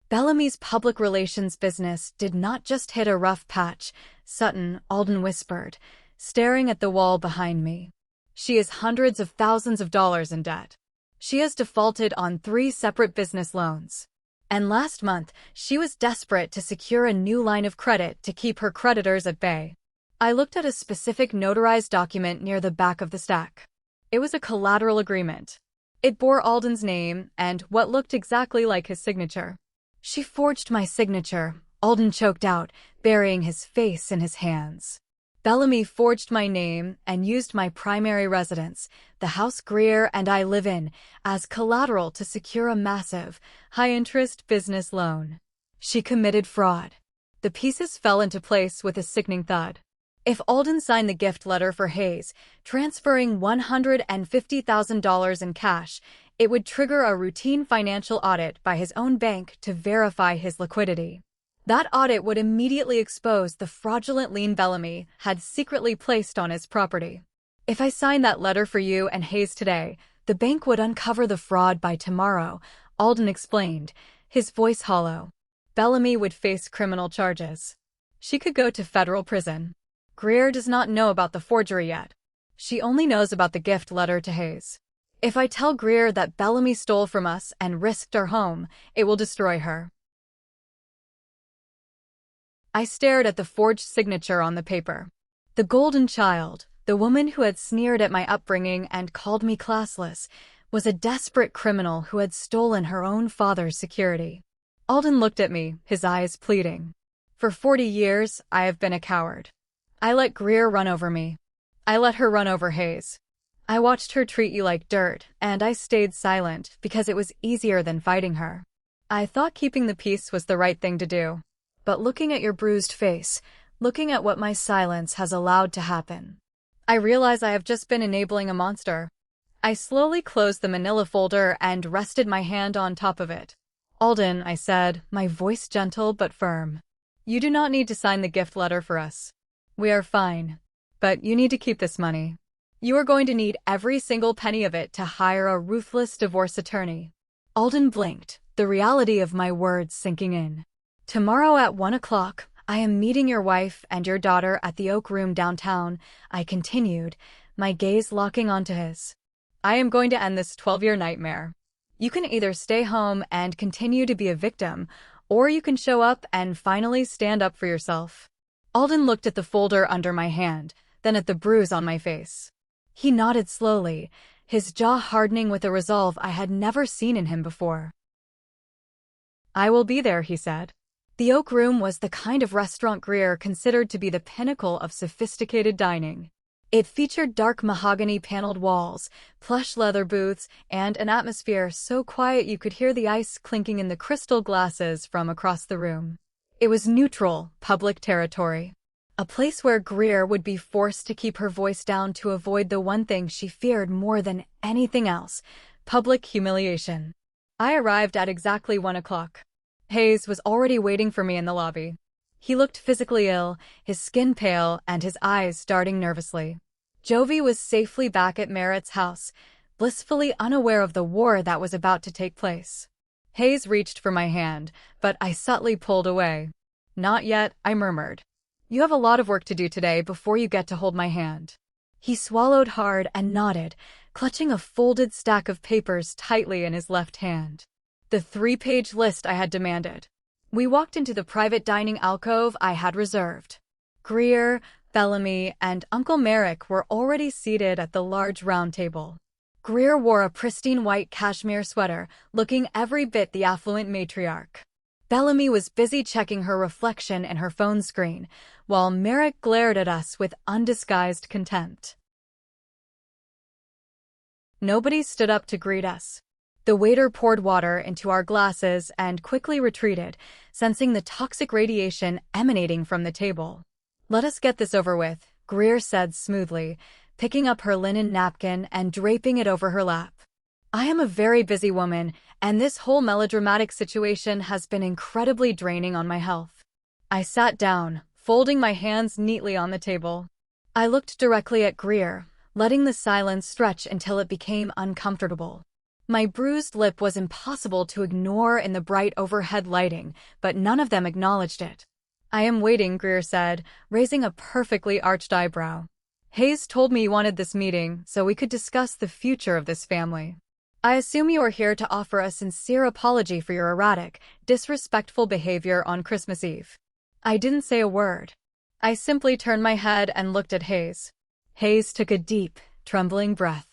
Bellamy's public relations business did not just hit a rough patch, Sutton, Alden whispered, staring at the wall behind me. "She is hundreds of thousands of dollars in debt. She has defaulted on 3 separate business loans. And last month, she was desperate to secure a new line of credit to keep her creditors at bay." I looked at a specific notarized document near the back of the stack. It was a collateral agreement. It bore Alden's name and what looked exactly like his signature. "She forged my signature," Alden choked out, burying his face in his hands. "Bellamy forged my name and used my primary residence, the house Greer and I live in, as collateral to secure a massive, high-interest business loan. She committed fraud." The pieces fell into place with a sickening thud. If Alden signed the gift letter for Hayes, transferring $150,000 in cash, it would trigger a routine financial audit by his own bank to verify his liquidity. That audit would immediately expose the fraudulent lien Bellamy had secretly placed on his property. "If I signed that letter for you and Hayes today, the bank would uncover the fraud by tomorrow," Alden explained, his voice hollow. "Bellamy would face criminal charges. She could go to federal prison. Greer does not know about the forgery yet. She only knows about the gift letter to Hayes. If I tell Greer that Bellamy stole from us and risked our home, it will destroy her." I stared at the forged signature on the paper. The golden child, the woman who had sneered at my upbringing and called me classless, was a desperate criminal who had stolen her own father's security. Alden looked at me, his eyes pleading. "For 40 years, I have been a coward. I let Greer run over me. I let her run over Hayes. I watched her treat you like dirt, and I stayed silent because it was easier than fighting her. I thought keeping the peace was the right thing to do. But looking at your bruised face, looking at what my silence has allowed to happen, I realize I have just been enabling a monster. I slowly closed the manila folder and rested my hand on top of it. Alden, I said, my voice gentle but firm. You do not need to sign the gift letter for us. We are fine. But you need to keep this money. You are going to need every single penny of it to hire a ruthless divorce attorney. Alden blinked, the reality of my words sinking in. Tomorrow at 1 o'clock, I am meeting your wife and your daughter at the Oak Room downtown, I continued, my gaze locking onto his. I am going to end this 12-year nightmare. You can either stay home and continue to be a victim, or you can show up and finally stand up for yourself. Alden looked at the folder under my hand, then at the bruise on my face. He nodded slowly, his jaw hardening with a resolve I had never seen in him before. I will be there, he said. The Oak Room was the kind of restaurant Greer considered to be the pinnacle of sophisticated dining. It featured dark mahogany-paneled walls, plush leather booths, and an atmosphere so quiet you could hear the ice clinking in the crystal glasses from across the room. It was neutral, public territory. A place where Greer would be forced to keep her voice down to avoid the one thing she feared more than anything else, public humiliation. I arrived at exactly 1 o'clock. Hayes was already waiting for me in the lobby. He looked physically ill, his skin pale and his eyes darting nervously. Jovi was safely back at Merritt's house, blissfully unaware of the war that was about to take place. Hayes reached for my hand, but I subtly pulled away. Not yet, I murmured. You have a lot of work to do today before you get to hold my hand. He swallowed hard and nodded, clutching a folded stack of papers tightly in his left hand. The 3-page list I had demanded. We walked into the private dining alcove I had reserved. Greer, Bellamy, and Uncle Merrick were already seated at the large round table. Greer wore a pristine white cashmere sweater, looking every bit the affluent matriarch. Bellamy was busy checking her reflection in her phone screen, while Merrick glared at us with undisguised contempt. Nobody stood up to greet us. The waiter poured water into our glasses and quickly retreated, sensing the toxic radiation emanating from the table. Let us get this over with, Greer said smoothly, picking up her linen napkin and draping it over her lap. I am a very busy woman, and this whole melodramatic situation has been incredibly draining on my health. I sat down, folding my hands neatly on the table. I looked directly at Greer, letting the silence stretch until it became uncomfortable. My bruised lip was impossible to ignore in the bright overhead lighting, but none of them acknowledged it. I am waiting, Greer said, raising a perfectly arched eyebrow. Hayes told me you wanted this meeting so we could discuss the future of this family. I assume you are here to offer a sincere apology for your erratic, disrespectful behavior on Christmas Eve. I didn't say a word. I simply turned my head and looked at Hayes. Hayes took a deep, trembling breath.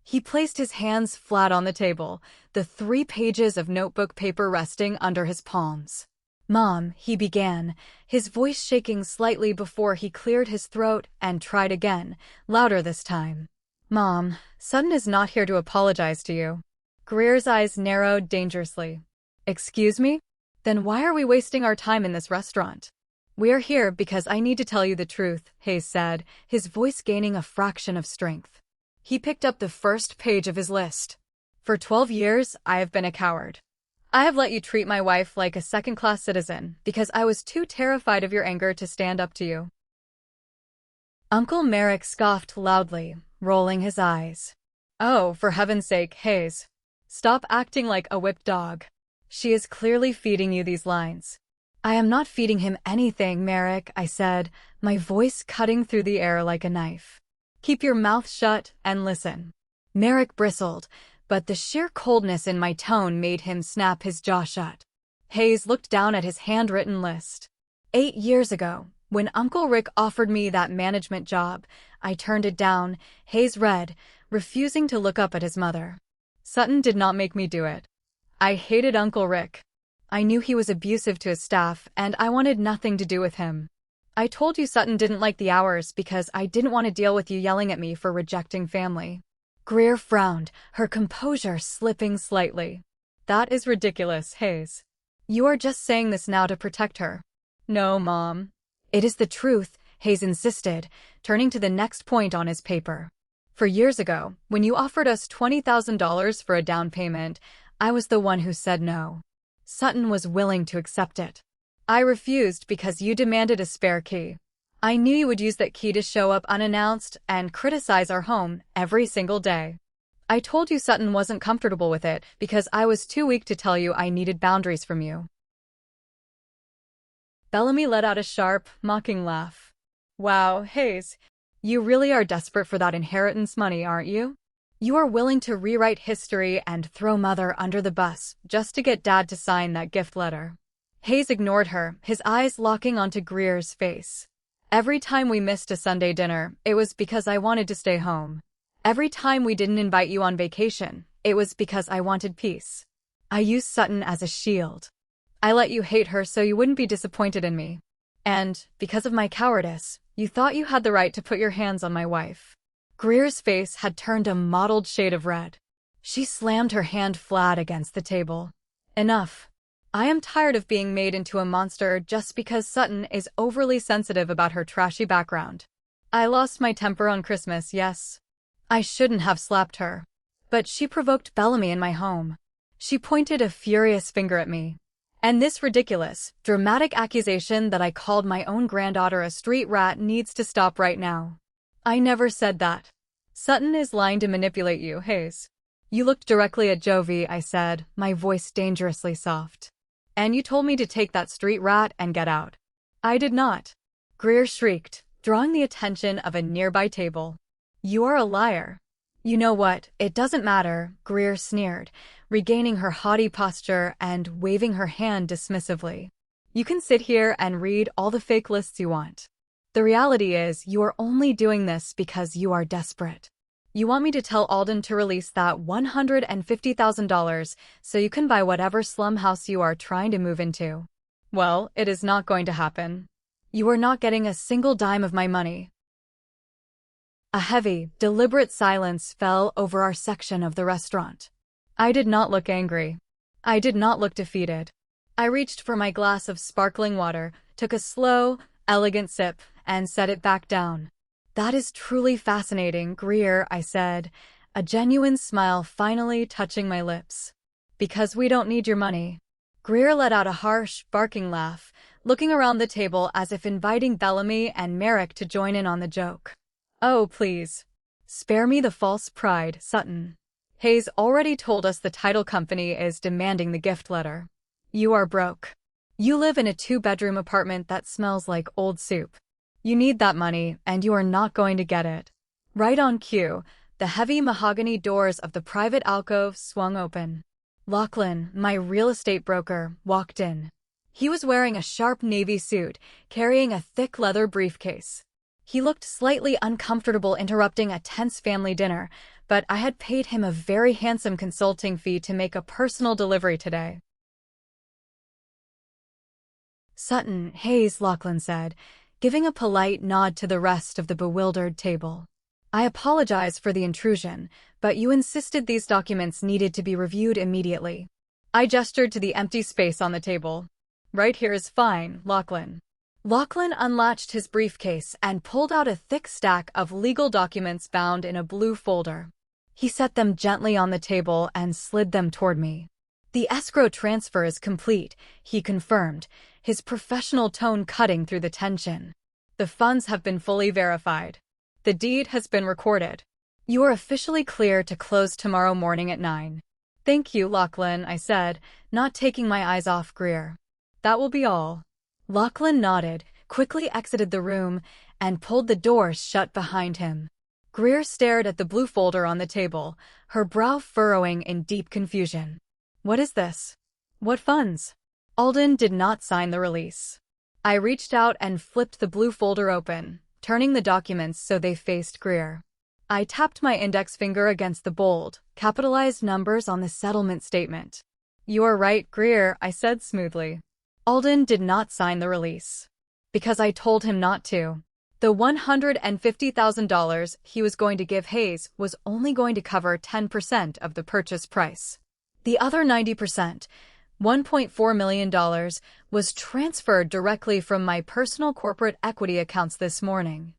He placed his hands flat on the table, the 3 pages of notebook paper resting under his palms. Mom, he began, his voice shaking slightly before he cleared his throat and tried again, louder this time. Mom, Sutton is not here to apologize to you. Greer's eyes narrowed dangerously. Excuse me? Then why are we wasting our time in this restaurant? We are here because I need to tell you the truth, Hayes said, his voice gaining a fraction of strength. He picked up the first page of his list. For 12 years, I have been a coward. I have let you treat my wife like a second-class citizen because I was too terrified of your anger to stand up to you. Uncle Merrick scoffed loudly, rolling his eyes. Oh, for heaven's sake, Hayes. Stop acting like a whipped dog. She is clearly feeding you these lines. I am not feeding him anything, Merrick, I said, my voice cutting through the air like a knife. Keep your mouth shut and listen. Merrick bristled, but the sheer coldness in my tone made him snap his jaw shut. Hayes looked down at his handwritten list. 8 years ago, when Uncle Rick offered me that management job, I turned it down, Hayes read, refusing to look up at his mother. Sutton did not make me do it. I hated Uncle Rick. I knew he was abusive to his staff, and I wanted nothing to do with him. I told you Sutton didn't like the hours because I didn't want to deal with you yelling at me for rejecting family. Greer frowned, her composure slipping slightly. That is ridiculous, Hayes. You are just saying this now to protect her. No, Mom. It is the truth, Hayes insisted, turning to the next point on his paper. For years ago, when you offered us $20,000 for a down payment, I was the one who said no. Sutton was willing to accept it. I refused because you demanded a spare key. I knew you would use that key to show up unannounced and criticize our home every single day. I told you Sutton wasn't comfortable with it because I was too weak to tell you I needed boundaries from you. Bellamy let out a sharp, mocking laugh. Wow, Hayes, you really are desperate for that inheritance money, aren't you? You are willing to rewrite history and throw Mother under the bus just to get Dad to sign that gift letter. Hayes ignored her, his eyes locking onto Greer's face. Every time we missed a Sunday dinner, it was because I wanted to stay home. Every time we didn't invite you on vacation, it was because I wanted peace. I used Sutton as a shield. I let you hate her so you wouldn't be disappointed in me. And, because of my cowardice, you thought you had the right to put your hands on my wife. Greer's face had turned a mottled shade of red. She slammed her hand flat against the table. Enough. I am tired of being made into a monster just because Sutton is overly sensitive about her trashy background. I lost my temper on Christmas, yes. I shouldn't have slapped her. But she provoked Bellamy in my home. She pointed a furious finger at me. And this ridiculous, dramatic accusation that I called my own granddaughter a street rat needs to stop right now. I never said that. Sutton is lying to manipulate you, Hayes. You looked directly at Jovi, I said, my voice dangerously soft. And you told me to take that street rat and get out. I did not. Greer shrieked, drawing the attention of a nearby table. You are a liar. You know what, it doesn't matter, Greer sneered, regaining her haughty posture and waving her hand dismissively. You can sit here and read all the fake lists you want. The reality is, you are only doing this because you are desperate. You want me to tell Alden to release that $150,000 so you can buy whatever slum house you are trying to move into. Well, it is not going to happen. You are not getting a single dime of my money. A heavy, deliberate silence fell over our section of the restaurant. I did not look angry. I did not look defeated. I reached for my glass of sparkling water, took a slow, elegant sip, and set it back down. That is truly fascinating, Greer, I said, a genuine smile finally touching my lips. Because we don't need your money. Greer let out a harsh, barking laugh, looking around the table as if inviting Bellamy and Merrick to join in on the joke. Oh, please. Spare me the false pride, Sutton. Hayes already told us the title company is demanding the gift letter. You are broke. You live in a 2-bedroom apartment that smells like old soup. You need that money, and you are not going to get it. Right on cue, the heavy mahogany doors of the private alcove swung open. Lachlan, my real estate broker, walked in. He was wearing a sharp navy suit, carrying a thick leather briefcase. He looked slightly uncomfortable interrupting a tense family dinner, but I had paid him a very handsome consulting fee to make a personal delivery today. Sutton, Hayes, Lachlan said, giving a polite nod to the rest of the bewildered table. I apologize for the intrusion, but you insisted these documents needed to be reviewed immediately. I gestured to the empty space on the table. Right here is fine, Lachlan. Lachlan unlatched his briefcase and pulled out a thick stack of legal documents bound in a blue folder. He set them gently on the table and slid them toward me. The escrow transfer is complete, he confirmed, his professional tone cutting through the tension. The funds have been fully verified. The deed has been recorded. You are officially clear to close tomorrow morning at 9. Thank you, Lachlan, I said, not taking my eyes off Greer. That will be all. Lachlan nodded, quickly exited the room, and pulled the door shut behind him. Greer stared at the blue folder on the table, her brow furrowing in deep confusion. What is this? What funds? Alden did not sign the release. I reached out and flipped the blue folder open, turning the documents so they faced Greer. I tapped my index finger against the bold, capitalized numbers on the settlement statement. You are right, Greer, I said smoothly. Alden did not sign the release. Because I told him not to. The $150,000 he was going to give Hayes was only going to cover 10% of the purchase price. The other 90%, $1.4 million, was transferred directly from my personal corporate equity accounts this morning.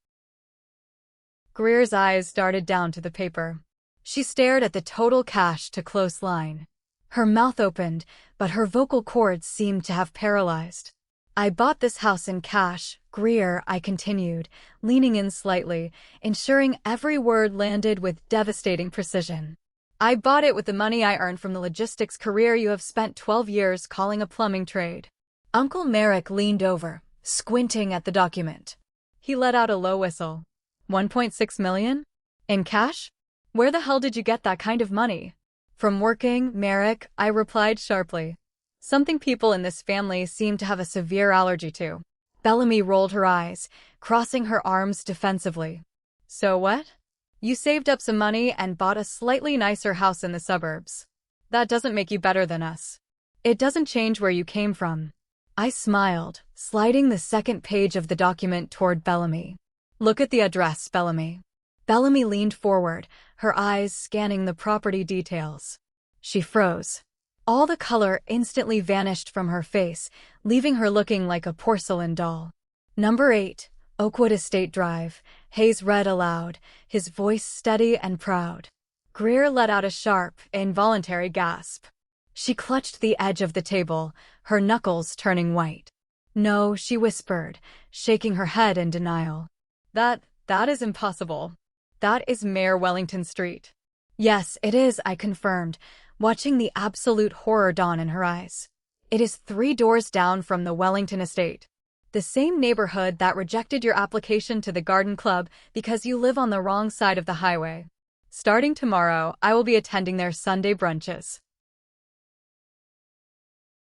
Greer's eyes darted down to the paper. She stared at the total cash to close line. Her mouth opened, but her vocal cords seemed to have paralyzed. I bought this house in cash, Greer, I continued, leaning in slightly, ensuring every word landed with devastating precision. I bought it with the money I earned from the logistics career you have spent 12 years calling a plumbing trade. Uncle Merrick leaned over, squinting at the document. He let out a low whistle. 1.6 million? In cash? Where the hell did you get that kind of money? From working, Merrick, I replied sharply. Something people in this family seem to have a severe allergy to. Bellamy rolled her eyes, crossing her arms defensively. So what? You saved up some money and bought a slightly nicer house in the suburbs. That doesn't make you better than us. It doesn't change where you came from. I smiled, sliding the second page of the document toward Bellamy. Look at the address, Bellamy. Bellamy leaned forward, her eyes scanning the property details. She froze. All the color instantly vanished from her face, leaving her looking like a porcelain doll. Number 8, Oakwood Estate Drive, Hayes read aloud, his voice steady and proud. Greer let out a sharp, involuntary gasp. She clutched the edge of the table, her knuckles turning white. No, she whispered, shaking her head in denial. That is impossible. That is Mayor Wellington Street. Yes, it is, I confirmed, watching the absolute horror dawn in her eyes. It is 3 doors down from the Wellington estate. The same neighborhood that rejected your application to the garden club because you live on the wrong side of the highway. Starting tomorrow, I will be attending their Sunday brunches.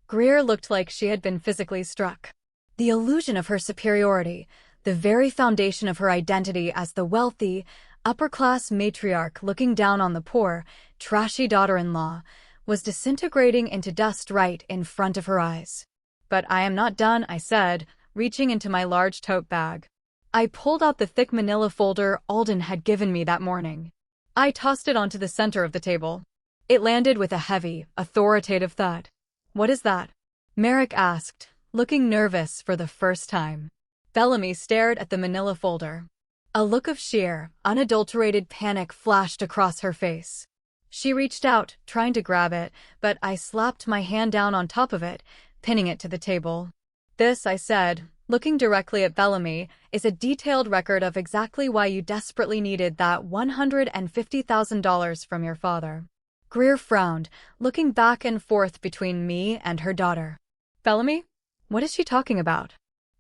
Greer looked like she had been physically struck. The illusion of her superiority, the very foundation of her identity as the wealthy, upper-class matriarch looking down on the poor, trashy daughter-in-law, was disintegrating into dust right in front of her eyes. But I am not done, I said, reaching into my large tote bag. I pulled out the thick manila folder Alden had given me that morning. I tossed it onto the center of the table. It landed with a heavy, authoritative thud. What is that? Merrick asked, looking nervous for the first time. Bellamy stared at the manila folder. A look of sheer, unadulterated panic flashed across her face. She reached out, trying to grab it, but I slapped my hand down on top of it, pinning it to the table. This, I said, looking directly at Bellamy, is a detailed record of exactly why you desperately needed that $150,000 from your father. Greer frowned, looking back and forth between me and her daughter. Bellamy? What is she talking about?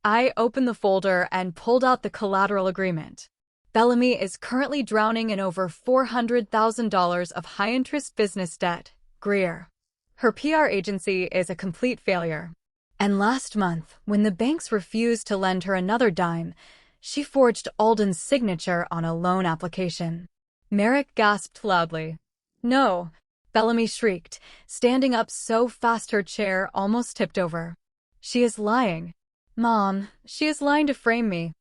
I opened the folder and pulled out the collateral agreement. Bellamy is currently drowning in over $400,000 of high-interest business debt, Greer. Her PR agency is a complete failure. And last month, when the banks refused to lend her another dime, she forged Alden's signature on a loan application. Merrick gasped loudly. No, Bellamy shrieked, standing up so fast her chair almost tipped over. She is lying. Mom, she is lying to frame me.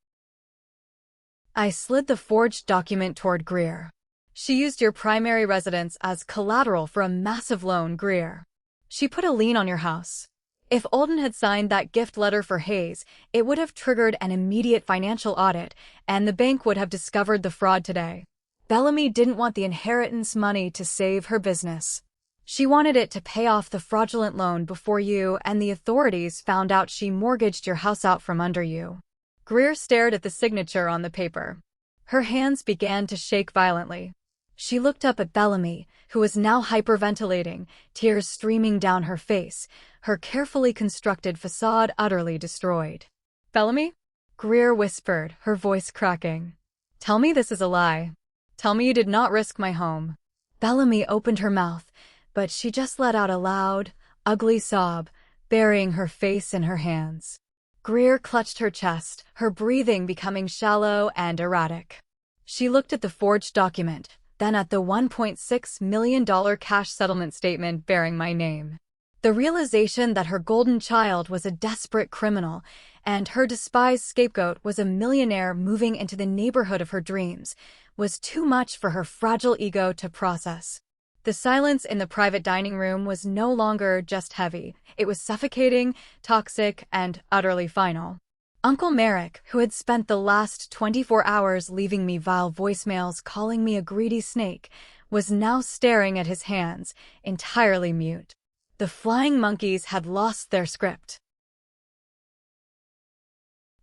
I slid the forged document toward Greer. She used your primary residence as collateral for a massive loan, Greer. She put a lien on your house. If Alden had signed that gift letter for Hayes, it would have triggered an immediate financial audit, and the bank would have discovered the fraud today. Bellamy didn't want the inheritance money to save her business. She wanted it to pay off the fraudulent loan before you and the authorities found out she mortgaged your house out from under you. Greer stared at the signature on the paper. Her hands began to shake violently. She looked up at Bellamy, who was now hyperventilating, tears streaming down her face, her carefully constructed facade utterly destroyed. Bellamy? Greer whispered, her voice cracking. Tell me this is a lie. Tell me you did not risk my home. Bellamy opened her mouth, but she just let out a loud, ugly sob, burying her face in her hands. Greer clutched her chest, her breathing becoming shallow and erratic. She looked at the forged document, then at the $1.6 million cash settlement statement bearing my name. The realization that her golden child was a desperate criminal and her despised scapegoat was a millionaire moving into the neighborhood of her dreams was too much for her fragile ego to process. The silence in the private dining room was no longer just heavy. It was suffocating, toxic, and utterly final. Uncle Merrick, who had spent the last 24 hours leaving me vile voicemails calling me a greedy snake, was now staring at his hands, entirely mute. The flying monkeys had lost their script.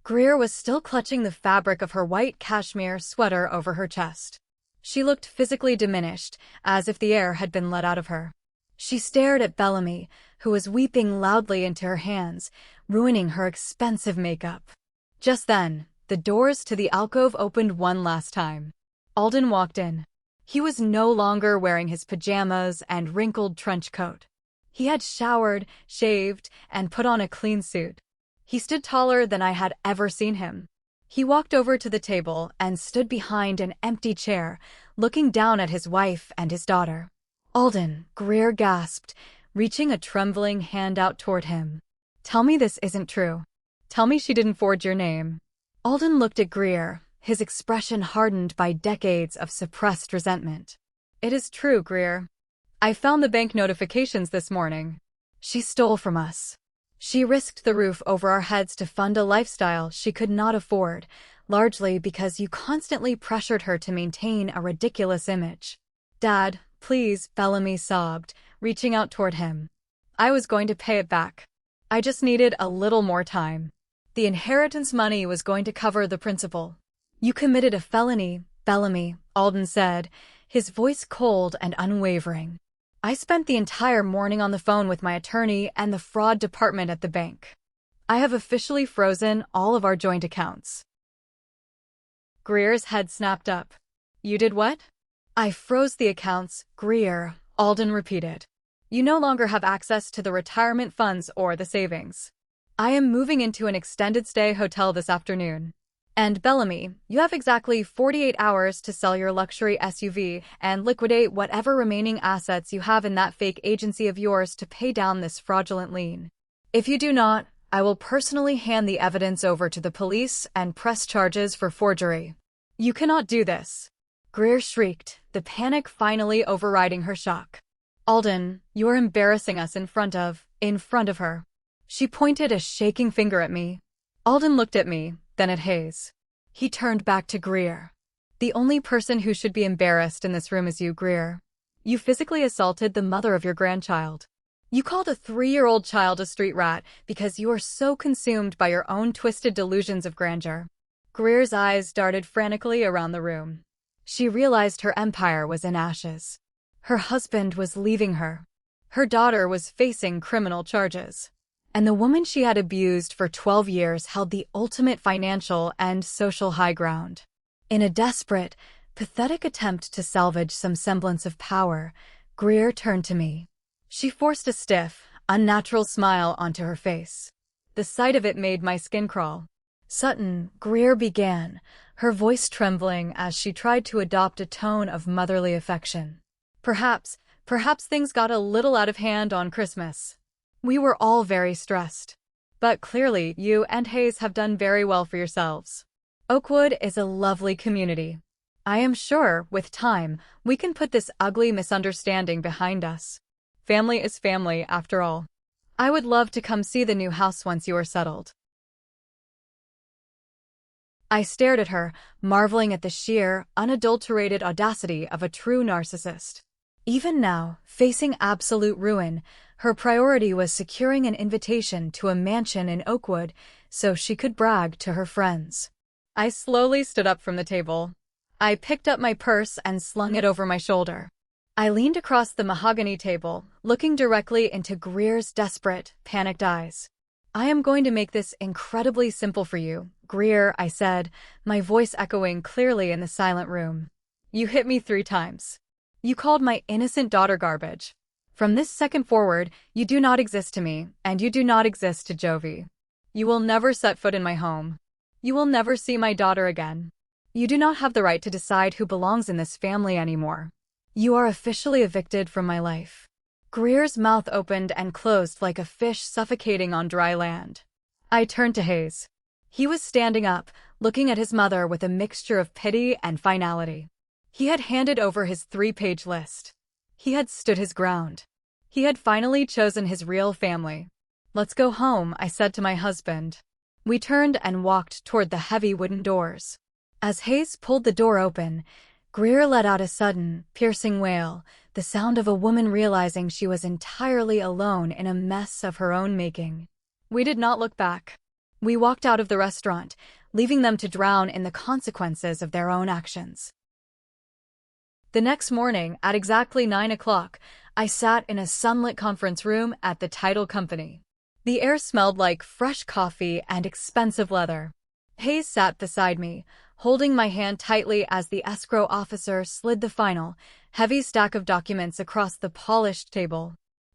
Greer was still clutching the fabric of her white cashmere sweater over her chest. She looked physically diminished, as if the air had been let out of her. She stared at Bellamy, who was weeping loudly into her hands, ruining her expensive makeup. Just then, the doors to the alcove opened one last time. Alden walked in. He was no longer wearing his pajamas and wrinkled trench coat. He had showered, shaved, and put on a clean suit. He stood taller than I had ever seen him. He walked over to the table and stood behind an empty chair, looking down at his wife and his daughter. "Alden," Greer gasped, reaching a trembling hand out toward him. "Tell me this isn't true. Tell me she didn't forge your name." Alden looked at Greer, his expression hardened by decades of suppressed resentment. "It is true, Greer. I found the bank notifications this morning. She stole from us. She risked the roof over our heads to fund a lifestyle she could not afford, largely because you constantly pressured her to maintain a ridiculous image." "Dad, please," Bellamy sobbed, reaching out toward him. "I was going to pay it back. I just needed a little more time. The inheritance money was going to cover the principal." "You committed a felony, Bellamy," Alden said, his voice cold and unwavering. "I spent the entire morning on the phone with my attorney and the fraud department at the bank. I have officially frozen all of our joint accounts." Greer's head snapped up. "You did what?" "I froze the accounts, Greer," Alden repeated. "You no longer have access to the retirement funds or the savings. I am moving into an extended stay hotel this afternoon. And Bellamy, you have exactly 48 hours to sell your luxury SUV and liquidate whatever remaining assets you have in that fake agency of yours to pay down this fraudulent lien. If you do not, I will personally hand the evidence over to the police and press charges for forgery." "You cannot do this," Greer shrieked, the panic finally overriding her shock. "Alden, you are embarrassing us in front of her." She pointed a shaking finger at me. Alden looked at me, then at Hayes. He turned back to Greer. "The only person who should be embarrassed in this room is you, Greer. You physically assaulted the mother of your grandchild. You called a 3-year-old child a street rat because you are so consumed by your own twisted delusions of grandeur." Greer's eyes darted frantically around the room. She realized her empire was in ashes. Her husband was leaving her. Her daughter was facing criminal charges. And the woman she had abused for 12 years held the ultimate financial and social high ground. In a desperate, pathetic attempt to salvage some semblance of power, Greer turned to me. She forced a stiff, unnatural smile onto her face. The sight of it made my skin crawl. "Sutton," Greer began, her voice trembling as she tried to adopt a tone of motherly affection. Perhaps things got a little out of hand on Christmas. We were all very stressed. But clearly, you and Hayes have done very well for yourselves. Oakwood is a lovely community. I am sure, with time, we can put this ugly misunderstanding behind us. Family is family, after all. I would love to come see the new house once you are settled." I stared at her, marveling at the sheer, unadulterated audacity of a true narcissist. Even now, facing absolute ruin, her priority was securing an invitation to a mansion in Oakwood so she could brag to her friends. I slowly stood up from the table. I picked up my purse and slung it over my shoulder. I leaned across the mahogany table, looking directly into Greer's desperate, panicked eyes. "I am going to make this incredibly simple for you, Greer," I said, my voice echoing clearly in the silent room. "You hit me 3 times. You called my innocent daughter garbage. From this second forward, you do not exist to me, and you do not exist to Jovi. You will never set foot in my home. You will never see my daughter again. You do not have the right to decide who belongs in this family anymore. You are officially evicted from my life." Greer's mouth opened and closed like a fish suffocating on dry land. I turned to Hayes. He was standing up, looking at his mother with a mixture of pity and finality. He had handed over his 3-page list. He had stood his ground. He had finally chosen his real family. "Let's go home," I said to my husband. We turned and walked toward the heavy wooden doors. As Hayes pulled the door open, Greer let out a sudden, piercing wail, the sound of a woman realizing she was entirely alone in a mess of her own making. We did not look back. We walked out of the restaurant, leaving them to drown in the consequences of their own actions. The next morning, at exactly 9 o'clock, I sat in a sunlit conference room at the title company. The air smelled like fresh coffee and expensive leather. Hayes sat beside me, holding my hand tightly as the escrow officer slid the final, heavy stack of documents across the polished table.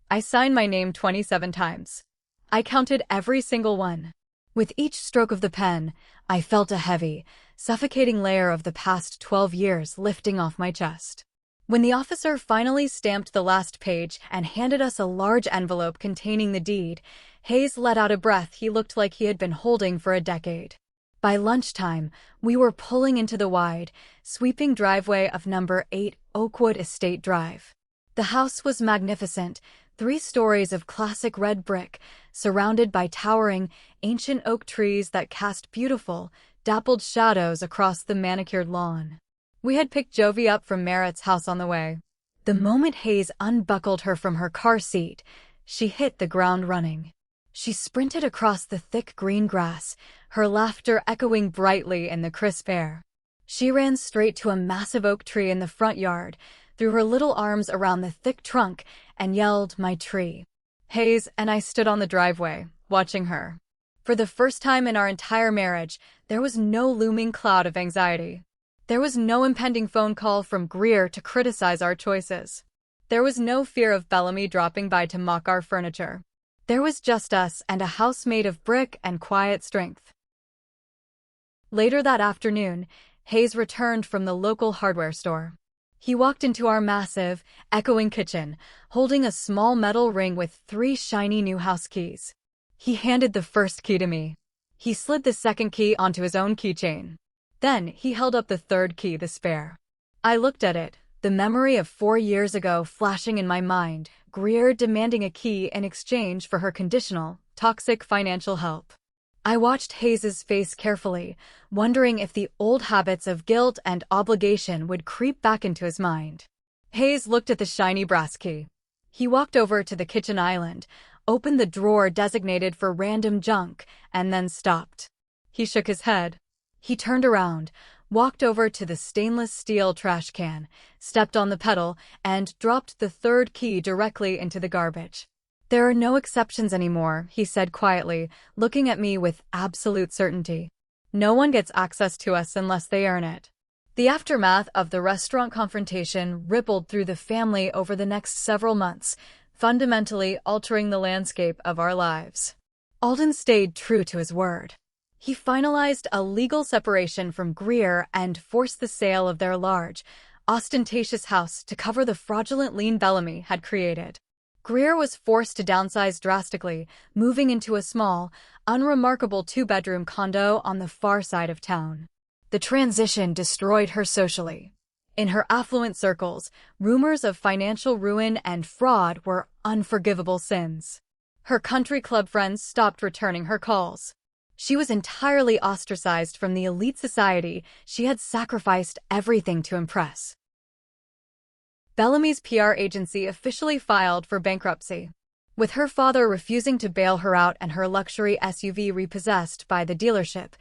I signed my name 27 times. I counted every single one. With each stroke of the pen, I felt a heavy, suffocating layer of the past 12 years lifting off my chest. When the officer finally stamped the last page and handed us a large envelope containing the deed, Hayes let out a breath he looked like he had been holding for a decade. By lunchtime, we were pulling into the wide, sweeping driveway of number 8 Oakwood Estate Drive. The house was magnificent, 3 stories of classic red brick, surrounded by towering, ancient oak trees that cast beautiful, dappled shadows across the manicured lawn. We had picked Jovi up from Merritt's house on the way. The moment Hayes unbuckled her from her car seat, she hit the ground running. She sprinted across the thick green grass, her laughter echoing brightly in the crisp air. She ran straight to a massive oak tree in the front yard, threw her little arms around the thick trunk, and yelled, "My tree." Hayes and I stood on the driveway, watching her. For the first time in our entire marriage, there was no looming cloud of anxiety. There was no impending phone call from Greer to criticize our choices. There was no fear of Bellamy dropping by to mock our furniture. There was just us and a house made of brick and quiet strength. Later that afternoon, Hayes returned from the local hardware store. He walked into our massive, echoing kitchen, holding a small metal ring with 3 shiny new house keys. He handed the first key to me. He slid the second key onto his own keychain. Then he held up the third key, the spare. I looked at it, the memory of 4 years ago flashing in my mind, Greer demanding a key in exchange for her conditional, toxic financial help. I watched Hayes's face carefully, wondering if the old habits of guilt and obligation would creep back into his mind. Hayes looked at the shiny brass key. He walked over to the kitchen island, opened the drawer designated for random junk, and then stopped. He shook his head. He turned around, walked over to the stainless steel trash can, stepped on the pedal, and dropped the third key directly into the garbage. "There are no exceptions anymore," he said quietly, looking at me with absolute certainty. "No one gets access to us unless they earn it." The aftermath of the restaurant confrontation rippled through the family over the next several months, fundamentally altering the landscape of our lives. Alden stayed true to his word. He finalized a legal separation from Greer and forced the sale of their large, ostentatious house to cover the fraudulent lien Bellamy had created. Greer was forced to downsize drastically, moving into a small, unremarkable 2-bedroom condo on the far side of town. The transition destroyed her socially. In her affluent circles, rumors of financial ruin and fraud were unforgivable sins. Her country club friends stopped returning her calls. She was entirely ostracized from the elite society she had sacrificed everything to impress. Bellamy's PR agency officially filed for bankruptcy. With her father refusing to bail her out and her luxury SUV repossessed by the dealership,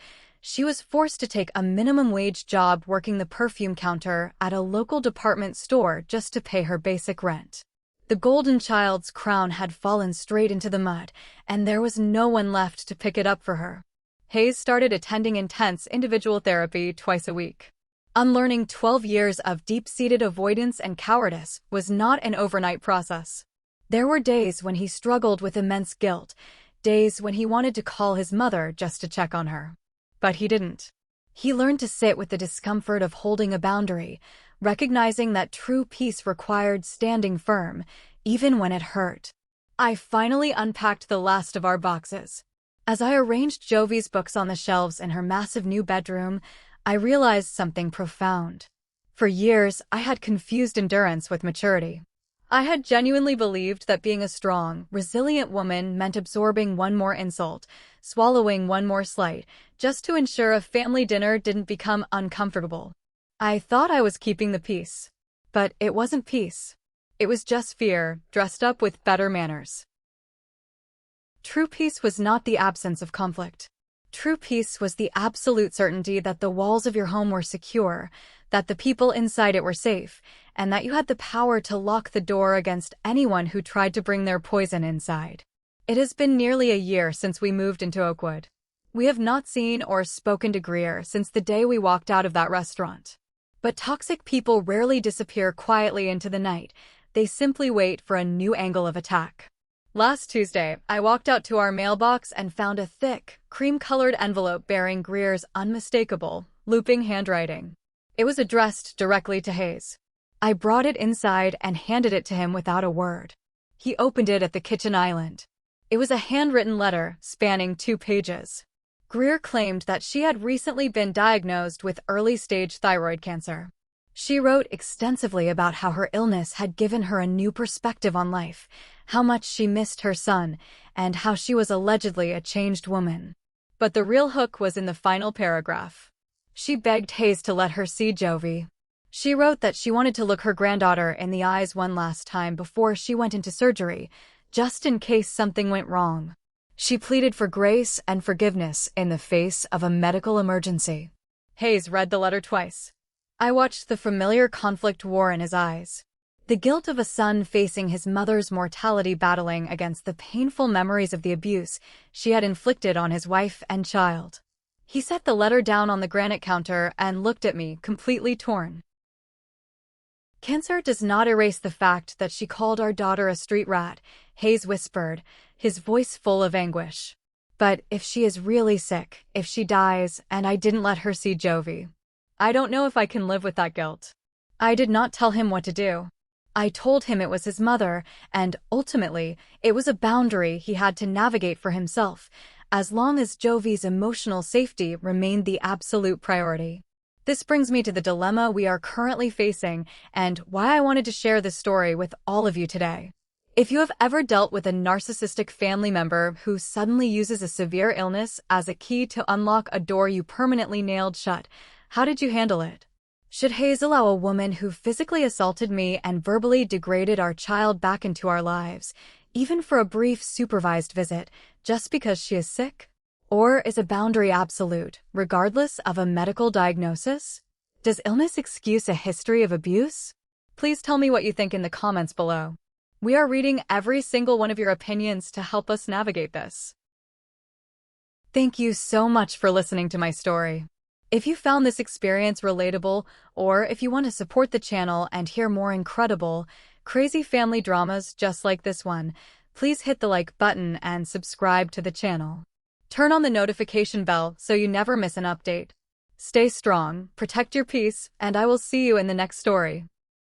she was forced to take a minimum wage job working the perfume counter at a local department store just to pay her basic rent. The golden child's crown had fallen straight into the mud, and there was no one left to pick it up for her. Hayes started attending intense individual therapy twice a week. Unlearning 12 years of deep-seated avoidance and cowardice was not an overnight process. There were days when he struggled with immense guilt, days when he wanted to call his mother just to check on her. But he didn't. He learned to sit with the discomfort of holding a boundary, recognizing that true peace required standing firm, even when it hurt. I finally unpacked the last of our boxes. As I arranged Jovi's books on the shelves in her massive new bedroom, I realized something profound. For years, I had confused endurance with maturity. I had genuinely believed that being a strong, resilient woman meant absorbing one more insult, swallowing one more slight, just to ensure a family dinner didn't become uncomfortable. I thought I was keeping the peace. But it wasn't peace. It was just fear, dressed up with better manners. True peace was not the absence of conflict. True peace was the absolute certainty that the walls of your home were secure, that the people inside it were safe, and that you had the power to lock the door against anyone who tried to bring their poison inside. It has been nearly a year since we moved into Oakwood. We have not seen or spoken to Greer since the day we walked out of that restaurant. But toxic people rarely disappear quietly into the night. They simply wait for a new angle of attack. Last Tuesday, I walked out to our mailbox and found a thick, cream-colored envelope bearing Greer's unmistakable, looping handwriting. It was addressed directly to Hayes. I brought it inside and handed it to him without a word. He opened it at the kitchen island. It was a handwritten letter spanning 2 pages. Greer claimed that she had recently been diagnosed with early-stage thyroid cancer. She wrote extensively about how her illness had given her a new perspective on life, how much she missed her son, and how she was allegedly a changed woman. But the real hook was in the final paragraph. She begged Hayes to let her see Jovi. She wrote that she wanted to look her granddaughter in the eyes one last time before she went into surgery, just in case something went wrong. She pleaded for grace and forgiveness in the face of a medical emergency. Hayes read the letter twice. I watched the familiar conflict war in his eyes. The guilt of a son facing his mother's mortality, battling against the painful memories of the abuse she had inflicted on his wife and child. He set the letter down on the granite counter and looked at me, completely torn. Cancer does not erase the fact that she called our daughter a street rat, Hayes whispered, his voice full of anguish. But if she is really sick, if she dies, and I didn't let her see Jovi, I don't know if I can live with that guilt. I did not tell him what to do. I told him it was his mother, and ultimately, it was a boundary he had to navigate for himself, as long as Jovi's emotional safety remained the absolute priority. This brings me to the dilemma we are currently facing and why I wanted to share this story with all of you today. If you have ever dealt with a narcissistic family member who suddenly uses a severe illness as a key to unlock a door you permanently nailed shut, how did you handle it? Should Hayes allow a woman who physically assaulted me and verbally degraded our child back into our lives, even for a brief supervised visit, just because she is sick? Or is a boundary absolute, regardless of a medical diagnosis? Does illness excuse a history of abuse? Please tell me what you think in the comments below. We are reading every single one of your opinions to help us navigate this. Thank you so much for listening to my story. If you found this experience relatable, or if you want to support the channel and hear more incredible, crazy family dramas just like this one, please hit the like button and subscribe to the channel. Turn on the notification bell so you never miss an update. Stay strong, protect your peace, and I will see you in the next story.